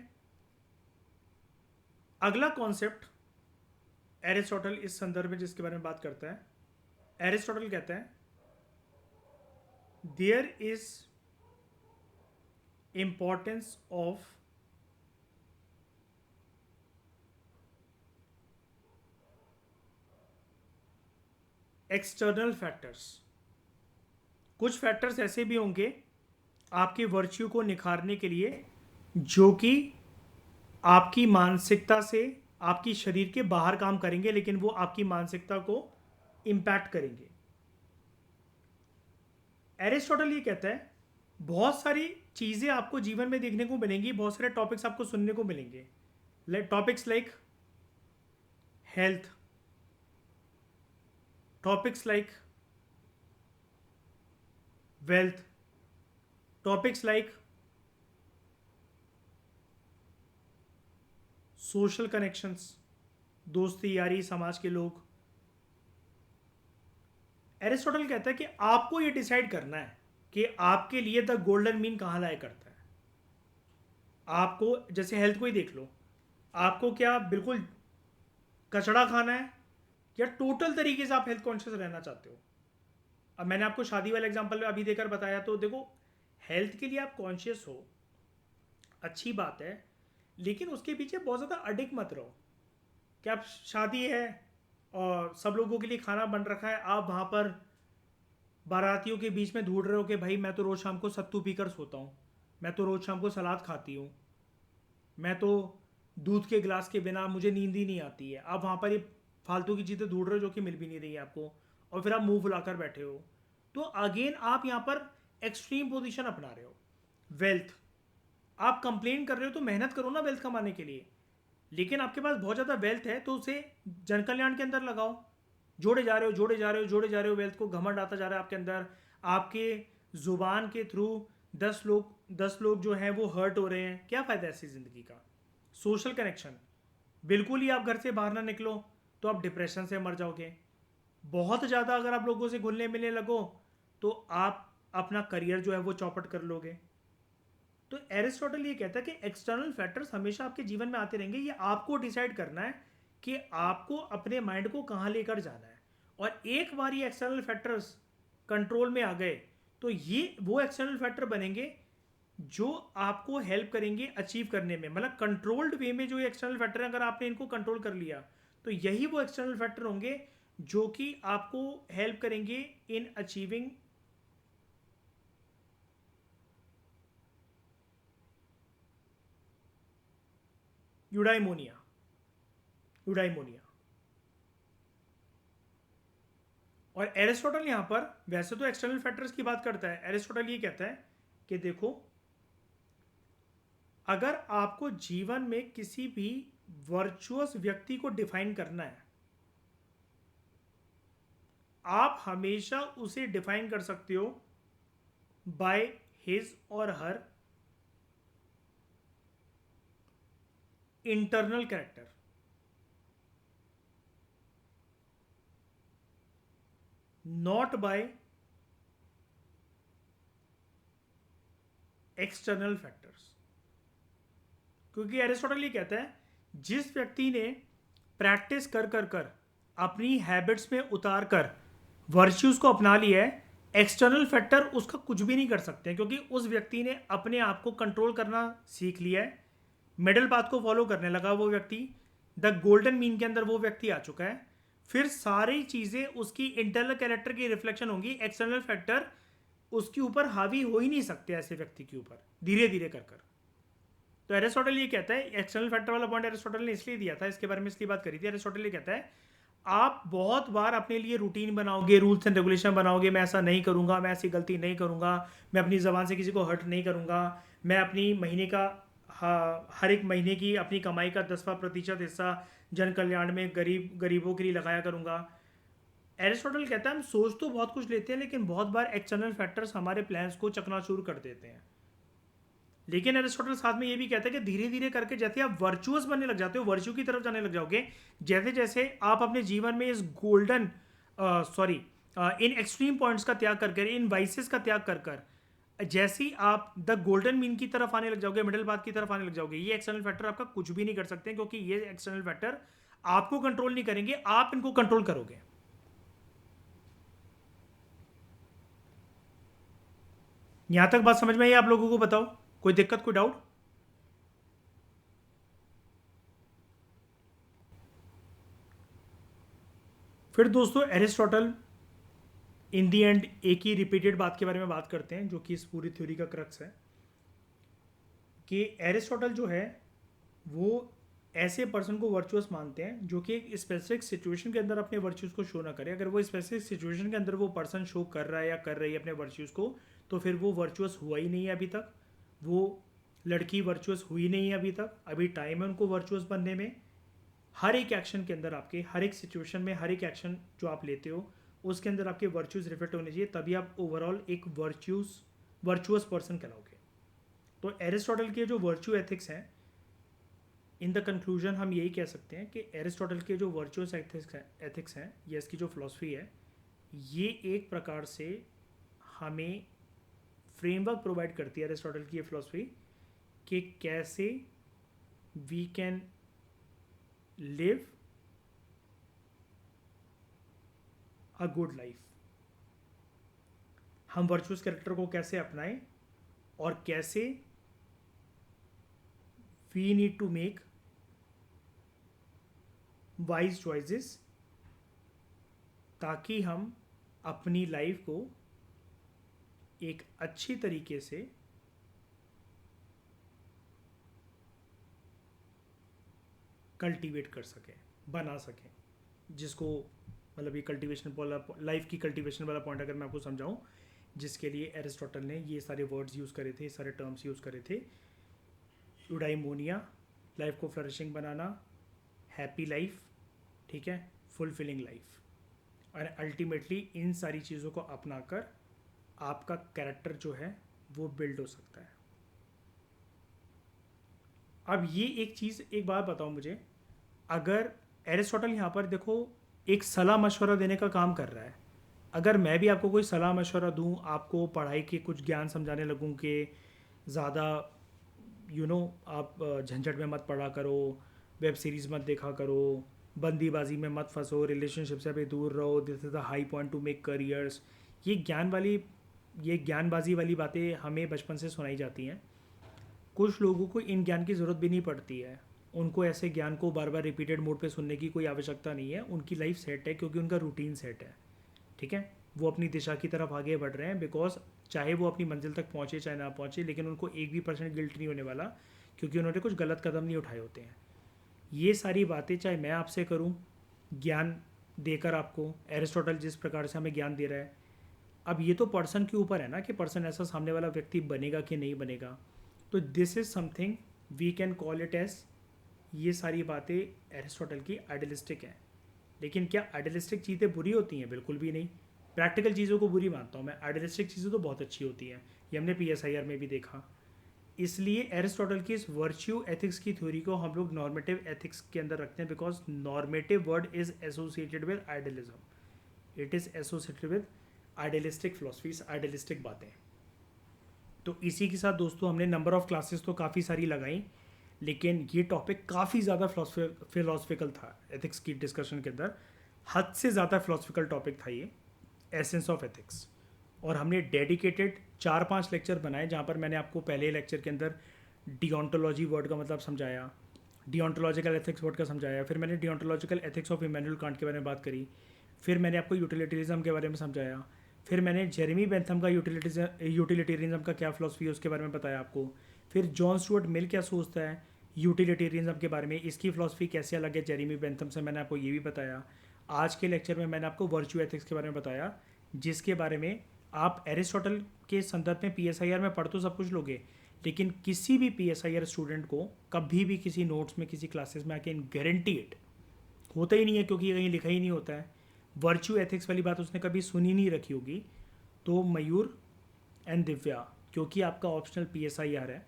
अगला कॉन्सेप्ट एरिस्टोटल इस संदर्भ में जिसके बारे में बात करता है, एरिस्टोटल कहता है there is importance of external factors. कुछ फैक्टर्स ऐसे भी होंगे आपके वर्च्यू को निखारने के लिए जो कि आपकी मानसिकता से, आपकी शरीर के बाहर काम करेंगे, लेकिन वो आपकी मानसिकता को इम्पैक्ट करेंगे। एरिस्टोटल ये कहता है बहुत सारी चीज़ें आपको जीवन में देखने को मिलेंगी, बहुत सारे टॉपिक्स आपको सुनने को मिलेंगे, topics like health, topics like wealth, topics like social connections, दोस्ती यारी, समाज के लोग। एरिस्टोटल कहता है कि आपको ये डिसाइड करना है कि आपके लिए द गोल्डन मीन कहाँ लाया करता है। आपको जैसे हेल्थ को ही देख लो, आपको क्या बिल्कुल कचड़ा खाना है या टोटल तरीके से आप हेल्थ कॉन्शियस रहना चाहते हो। अब मैंने आपको शादी वाला एग्जांपल अभी देकर बताया, तो देखो हेल्थ के लिए आप कॉन्शियस हो, अच्छी बात है, लेकिन उसके पीछे बहुत ज़्यादा अडिक्ट मत रहो कि आप शादी है और सब लोगों के लिए खाना बन रखा है, आप वहाँ पर बारातियों के बीच में ढूंढ रहे हो कि भाई मैं तो रोज़ शाम को सत्तू पीकर सोता हूँ, मैं तो रोज़ शाम को सलाद खाती हूँ, मैं तो दूध के गिलास के बिना मुझे नींद ही नहीं आती है। आप वहाँ पर ये फालतू की चीज़ें ढूंढ रहे हो जो कि मिल भी नहीं रही है आपको, और फिर आप मुंह फुलाकर बैठे हो। तो अगेन आप यहाँ पर एक्सट्रीम पोजीशन अपना रहे हो। वेल्थ, आप कंप्लेन कर रहे हो तो मेहनत करो ना वेल्थ कमाने के लिए, लेकिन आपके पास बहुत ज़्यादा वेल्थ है तो उसे जन कल्याण के अंदर लगाओ। जोड़े जा रहे हो, जोड़े जा रहे हो, जोड़े जा रहे हो, वेल्थ को घमंड आता जा रहा है आपके अंदर। आपके जुबान के थ्रू 10 लोग जो हैं वो हर्ट हो रहे हैं, क्या फ़ायदा ऐसी ज़िंदगी का। सोशल कनेक्शन, बिल्कुल ही आप घर से बाहर ना निकलो तो आप डिप्रेशन से मर जाओगे। बहुत ज़्यादा अगर आप लोगों से घुलने मिलने लगो तो आप अपना करियर जो है वो चौपट कर लोगे। तो एरिस्टोटल ये कहता है कि एक्सटर्नल फैक्टर्स हमेशा आपके जीवन में आते रहेंगे, ये आपको डिसाइड करना है कि आपको अपने माइंड को कहाँ लेकर जाना है। और एक बार ये एक्सटर्नल फैक्टर्स कंट्रोल में आ गए तो ये वो एक्सटर्नल फैक्टर बनेंगे जो आपको हेल्प करेंगे अचीव करने में। मतलब कंट्रोल्ड वे में जो ये एक्सटर्नल फैक्टर है, अगर आपने इनको कंट्रोल कर लिया तो यही वो एक्सटर्नल फैक्टर होंगे जो कि आपको हेल्प करेंगे इन अचीविंग यूडाइमोनिया। और एरिस्टोटल यहां पर वैसे तो एक्सटर्नल फैक्टर्स की बात करता है, एरिस्टोटल ये कहता है कि देखो अगर आपको जीवन में किसी भी वर्चुअस व्यक्ति को डिफाइन करना है, आप हमेशा उसे डिफाइन कर सकते हो बाय हिज और her internal character, not by external factors. क्योंकि एरिस्टोटल ये कहता है जिस व्यक्ति ने प्रैक्टिस कर कर कर अपनी हैबिट्स में उतार कर वर्च्यूज को अपना लिया है, एक्सटर्नल फैक्टर उसका कुछ भी नहीं कर सकते हैं, क्योंकि उस व्यक्ति ने अपने आप को कंट्रोल करना सीख लिया है, मिडल पाथ को फॉलो करने लगा वो व्यक्ति, द गोल्डन मीन के अंदर वो व्यक्ति आ चुका है। फिर सारी चीज़ें उसकी इंटरनल कैरेक्टर की रिफ्लेक्शन होंगी, एक्सटर्नल फैक्टर उसके ऊपर हावी हो ही नहीं सकते ऐसे व्यक्ति के ऊपर, धीरे धीरे कर कर। तो एरिस्टोटल ये कहता है, एक्सटर्नल फैक्टर वाला पॉइंट एरिस्टोटल ने इसलिए दिया था, इसके बारे में इसलिए बात करी थी। एरिस्टोटल ये कहता है आप बहुत बार अपने लिए रूटीन बनाओगे, रूल्स एंड रेगुलेशन बनाओगे, मैं ऐसा नहीं करूंगा, मैं ऐसी गलती नहीं करूंगा, मैं अपनी ज़बान से किसी को हर्ट नहीं करूंगा, मैं अपनी महीने का हर एक महीने की अपनी कमाई का 10% हिस्सा जन कल्याण में गरीबों के लिए लगाया करूंगा। एरिस्टोटल कहता है हम सोच तो बहुत कुछ लेते हैं, लेकिन बहुत बार एक्सटर्नल फैक्टर्स हमारे प्लान्स को चकनाचूर कर देते हैं। लेकिन एरिस्टोटल साथ में ये भी कहता है कि धीरे धीरे करके जैसे आप वर्चुअस बनने लग जाते हो, वर्च्यू की तरफ जाने लग जाओगे, जैसे जैसे आप अपने जीवन में इस गोल्डन इन एक्सट्रीम पॉइंट्स का त्याग कर इन वाइसेस का त्याग कर जैसे ही आप द गोल्डन मीन की तरफ आने लग जाओगे, मिडिल पाथ की तरफ आने लग जाओगे, ये एक्सटर्नल फैक्टर आपका कुछ भी नहीं कर सकते, क्योंकि ये एक्सटर्नल फैक्टर आपको कंट्रोल नहीं करेंगे, आप इनको कंट्रोल करोगे। यहां तक बात समझ में आई आप लोगों को? बताओ, कोई दिक्कत, कोई डाउट? फिर दोस्तों एरिस्टोटल इन दी एंड एक ही रिपीटेड बात के बारे में बात करते हैं, जो कि इस पूरी थ्योरी का क्रक्स है, कि एरिस्टोटल जो है वो ऐसे पर्सन को वर्चुअस मानते हैं जो कि एक स्पेसिफिक सिचुएशन के अंदर अपने वर्च्यूज़ को शो ना करे। अगर वो स्पेसिफिक सिचुएशन के अंदर वो पर्सन शो कर रहा है या कर रही है अपने वर्च्यूज़ को, तो फिर वो वर्चुअस हुआ ही नहीं है अभी तक, वो लड़की वर्चुअस हुई नहीं है अभी तक, अभी टाइम है उनको वर्चुअस बनने में। हर एक एक्शन के अंदर आपके, हर एक सिचुएशन में, हर एक एक्शन जो आप लेते हो उसके अंदर आपके वर्च्यूज़ रिफ्लेक्ट होने चाहिए, तभी आप ओवरऑल एक वर्चुअस पर्सन कहलाओगे। तो एरिस्टोटल के जो वर्च्यू एथिक्स हैं, इन द कंक्लूजन हम यही कह सकते हैं कि एरिस्टोटल के जो वर्चुअस एथिक्स हैं या इसकी जो फिलॉसफी है, ये एक प्रकार से हमें फ्रेमवर्क प्रोवाइड करती है, एरिस्टोटल की ये फिलॉसफी, कि कैसे we can live a good life, हम वर्चुअस कैरेक्टर को कैसे अपनाएं और कैसे we need to make wise choices, ताकि हम अपनी लाइफ को एक अच्छी तरीके से कल्टीवेट कर सकें, बना सकें, जिसको मतलब ये कल्टीवेशन वाला, लाइफ की कल्टीवेशन वाला पॉइंट अगर मैं आपको समझाऊं, जिसके लिए एरिस्टोटल ने ये सारे वर्ड्स यूज़ करे थे, सारे टर्म्स यूज़ करे थे। यूडाइमोनिया, लाइफ को फ्लरिशिंग बनाना, हैप्पी लाइफ, ठीक है, फुलफिलिंग लाइफ, और अल्टीमेटली इन सारी चीज़ों को अपनाकर आपका कैरेक्टर जो है वो बिल्ड हो सकता है। अब ये एक चीज़, एक बात बताओ मुझे, अगर एरिस्टोटल यहाँ पर देखो एक सलाह मशवरा देने का काम कर रहा है, अगर मैं भी आपको कोई सलाह मशवरा दूँ, आपको पढ़ाई के कुछ ज्ञान समझाने लगूँ कि ज़्यादा आप झंझट में मत पड़ा करो, वेब सीरीज़ मत देखा करो, बंदीबाजी में मत फंसो, रिलेशनशिप से भी दूर रहो, this is the high point two make careers, ये ज्ञानबाजी वाली बातें हमें बचपन से सुनाई जाती हैं। कुछ लोगों को इन ज्ञान की ज़रूरत भी नहीं पड़ती है, उनको ऐसे ज्ञान को बार बार रिपीटेड मोड पे सुनने की कोई आवश्यकता नहीं है, उनकी लाइफ सेट है क्योंकि उनका रूटीन सेट है, ठीक है, वो अपनी दिशा की तरफ आगे बढ़ रहे हैं, बिकॉज चाहे वो अपनी मंजिल तक पहुँचे चाहे ना पहुँचे, लेकिन उनको 1% गिल्ट नहीं होने वाला, क्योंकि उन्होंने कुछ गलत कदम नहीं उठाए होते हैं। ये सारी बातें चाहे मैं आपसे करूँ, ज्ञान देकर आपको, एरिस्टोटल जिस प्रकार से हमें ज्ञान दे रहा है, अब ये तो पर्सन के ऊपर है ना कि पर्सन ऐसा सामने वाला व्यक्ति बनेगा कि नहीं बनेगा। तो this is something we can call it as, ये सारी बातें एरिस्टोटल की आइडियलिस्टिक हैं। लेकिन क्या आइडियलिस्टिक चीज़ें बुरी होती हैं? बिल्कुल भी नहीं। प्रैक्टिकल चीज़ों को बुरी मानता हूँ मैं, आइडियलिस्टिक चीज़ें तो बहुत अच्छी होती हैं, ये हमने PSIR में भी देखा। इसलिए एरिस्टोटल की इस वर्च्यू एथिक्स की थ्योरी को हम लोग नॉर्मेटिव एथिक्स के अंदर रखते हैं, because normative word is associated with idealism, it is associated with idealistic philosophies, idealistic बातें। तो इसी के साथ दोस्तों हमने नंबर ऑफ़ क्लासेस तो काफ़ी सारी लगाई, लेकिन ये टॉपिक काफ़ी ज़्यादा फिलोसफिकल था एथिक्स की डिस्कशन के अंदर, हद से ज़्यादा फिलोसफिकल टॉपिक था ये, एसेंस ऑफ एथिक्स। और हमने डेडिकेटेड 4-5 लेक्चर बनाए जहाँ पर मैंने आपको पहले लेक्चर के अंदर डिओन्टोलॉजी वर्ड का मतलब समझाया, डिओन्टोलॉजिकल एथिक्स वर्ड का समझाया, फिर मैंने डिओन्टोलॉजिकल एथिक्स ऑफ इमैनुअल कांट के बारे में बात करी, फिर मैंने आपको यूटिलिटेरिज्म के बारे में समझाया, फिर मैंने जेरेमी बेंथम का यूटिलिटेरिज्म का क्या फिलॉसफी है उसके बारे में बताया आपको, फिर जॉन स्टुअर्ट मिल क्या सोचता है यूटिलिटेरिज्म के बारे में, इसकी फिलॉसफी कैसे अलग है जेरेमी बेंथम से, मैंने आपको ये भी बताया। आज के लेक्चर में मैंने आपको वर्चू एथिक्स के बारे में बताया, जिसके बारे में आप एरिस्टोटल के संदर्भ में PSIR में पढ़ तो सब कुछ लोगे, लेकिन किसी भी PSIR स्टूडेंट को कभी भी किसी नोट्स में किसी क्लासेस में आके गारंटीड होता ही नहीं है, क्योंकि कहीं लिखा ही नहीं होता है। वर्च्यू एथिक्स वाली बात उसने कभी सुनी नहीं रखी होगी। तो मयूर एंड दिव्या, क्योंकि आपका ऑप्शनल PSIR है,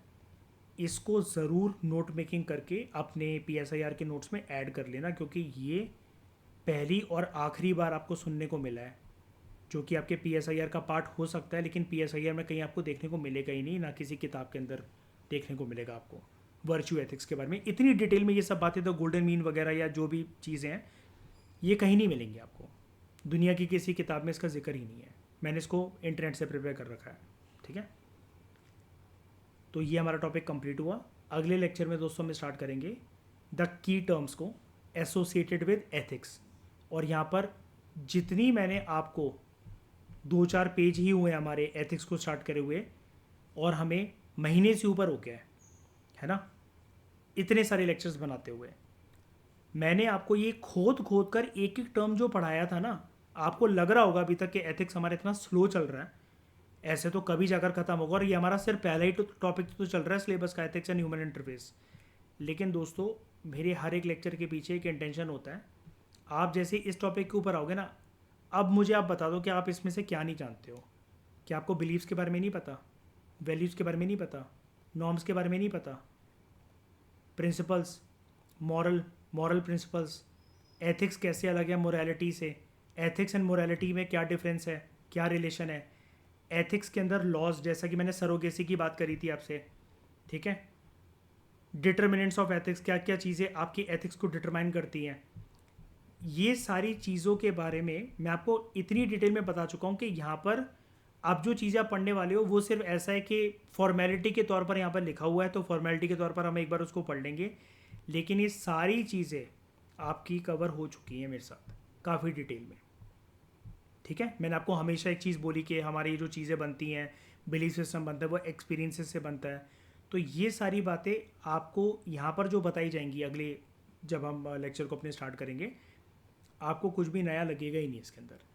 इसको ज़रूर नोट मेकिंग करके अपने PSIR के नोट्स में ऐड कर लेना, क्योंकि ये पहली और आखिरी बार आपको सुनने को मिला है, जो कि आपके PSIR का पार्ट हो सकता है, लेकिन PSIR में कहीं आपको देखने को मिलेगा ही नहीं, ना किसी किताब के अंदर देखने को मिलेगा आपको वर्च्यू एथिक्स के बारे में। इतनी डिटेल में ये सब बातें तो गोल्डन मीन वगैरह या जो भी चीज़ें हैं ये कहीं नहीं मिलेंगी आपको, दुनिया की किसी किताब में इसका जिक्र ही नहीं है। मैंने इसको इंटरनेट से प्रिपेयर कर रखा है, ठीक है। तो ये हमारा टॉपिक कंप्लीट हुआ। अगले लेक्चर में दोस्तों हम स्टार्ट करेंगे द की टर्म्स को एसोसिएटेड विद एथिक्स। और यहाँ पर जितनी मैंने आपको 2-4 पेज ही हुए हमारे एथिक्स को स्टार्ट करे हुए, और हमें महीने से ऊपर हो गया है ना, इतने सारे लेक्चर्स बनाते हुए। मैंने आपको ये खोद खोद कर एक एक टर्म जो पढ़ाया था ना, आपको लग रहा होगा अभी तक कि एथिक्स हमारा इतना स्लो चल रहा है, ऐसे तो कभी जाकर ख़त्म होगा, और ये हमारा सिर्फ पहला ही टॉपिक तो चल रहा है सिलेबस का, एथिक्स एंड ह्यूमन इंटरफेस। लेकिन दोस्तों मेरे हर एक लेक्चर के पीछे एक इंटेंशन होता है। आप जैसे इस टॉपिक के ऊपर आओगे ना, अब मुझे आप बता दो कि आप इसमें से क्या नहीं जानते हो। क्या आपको बिलीव्स के बारे में नहीं पता, वैल्यूज़ के बारे में नहीं पता, नॉर्म्स के बारे में नहीं पता, प्रिंसिपल्स, मॉरल प्रिंसिपल्स, एथिक्स कैसे अलग है मोरालिटी से, एथिक्स एंड मोरालिटी में क्या डिफरेंस है, क्या रिलेशन है, एथिक्स के अंदर लॉज, जैसा कि मैंने सरोगेसी की बात करी थी आपसे, ठीक है, डिटर्मिनेंट्स ऑफ एथिक्स, क्या क्या चीज़ें आपकी एथिक्स को डिटरमाइन करती हैं। ये सारी चीज़ों के बारे में मैं आपको इतनी डिटेल में बता चुका हूँ कि यहाँ पर आप जो चीज़ें आप पढ़ने वाले हो वो सिर्फ ऐसा है कि फॉर्मेलिटी के तौर पर यहाँ पर लिखा हुआ है, तो फॉर्मेलिटी के तौर पर हम एक बार उसको पढ़ लेंगे, लेकिन ये सारी चीज़ें आपकी कवर हो चुकी हैं मेरे साथ काफ़ी डिटेल में, ठीक है। मैंने आपको हमेशा एक चीज़ बोली कि हमारी जो चीज़ें बनती हैं, बिलीफ सिस्टम बनता है, वो एक्सपीरियंसेस से बनता है। तो ये सारी बातें आपको यहाँ पर जो बताई जाएंगी अगले, जब हम लेक्चर को अपने स्टार्ट करेंगे, आपको कुछ भी नया लगेगा ही नहीं इसके अंदर।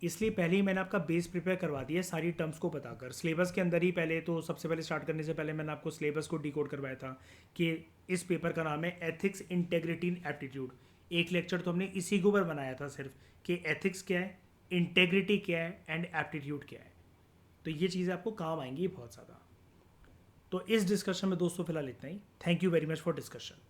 इसलिए पहले ही मैंने आपका बेस प्रिपेयर करवा दिया सारी टर्म्स को बताकर, सिलेबस के अंदर ही। पहले तो सबसे पहले स्टार्ट करने से पहले मैंने आपको सिलेबस को डिकोड करवाया था कि इस पेपर का नाम है एथिक्स, इंटेग्रिटी एंड एप्टीट्यूड। एक लेक्चर तो हमने इसी के ऊपर बनाया था सिर्फ, कि एथिक्स क्या है, इंटेग्रिटी क्या है एंड एप्टीट्यूड क्या है। तो ये चीज़ें आपको काम आएंगी बहुत ज़्यादा। तो इस डिस्कशन में दोस्तों फिलहाल इतना ही। Thank you very much for discussion.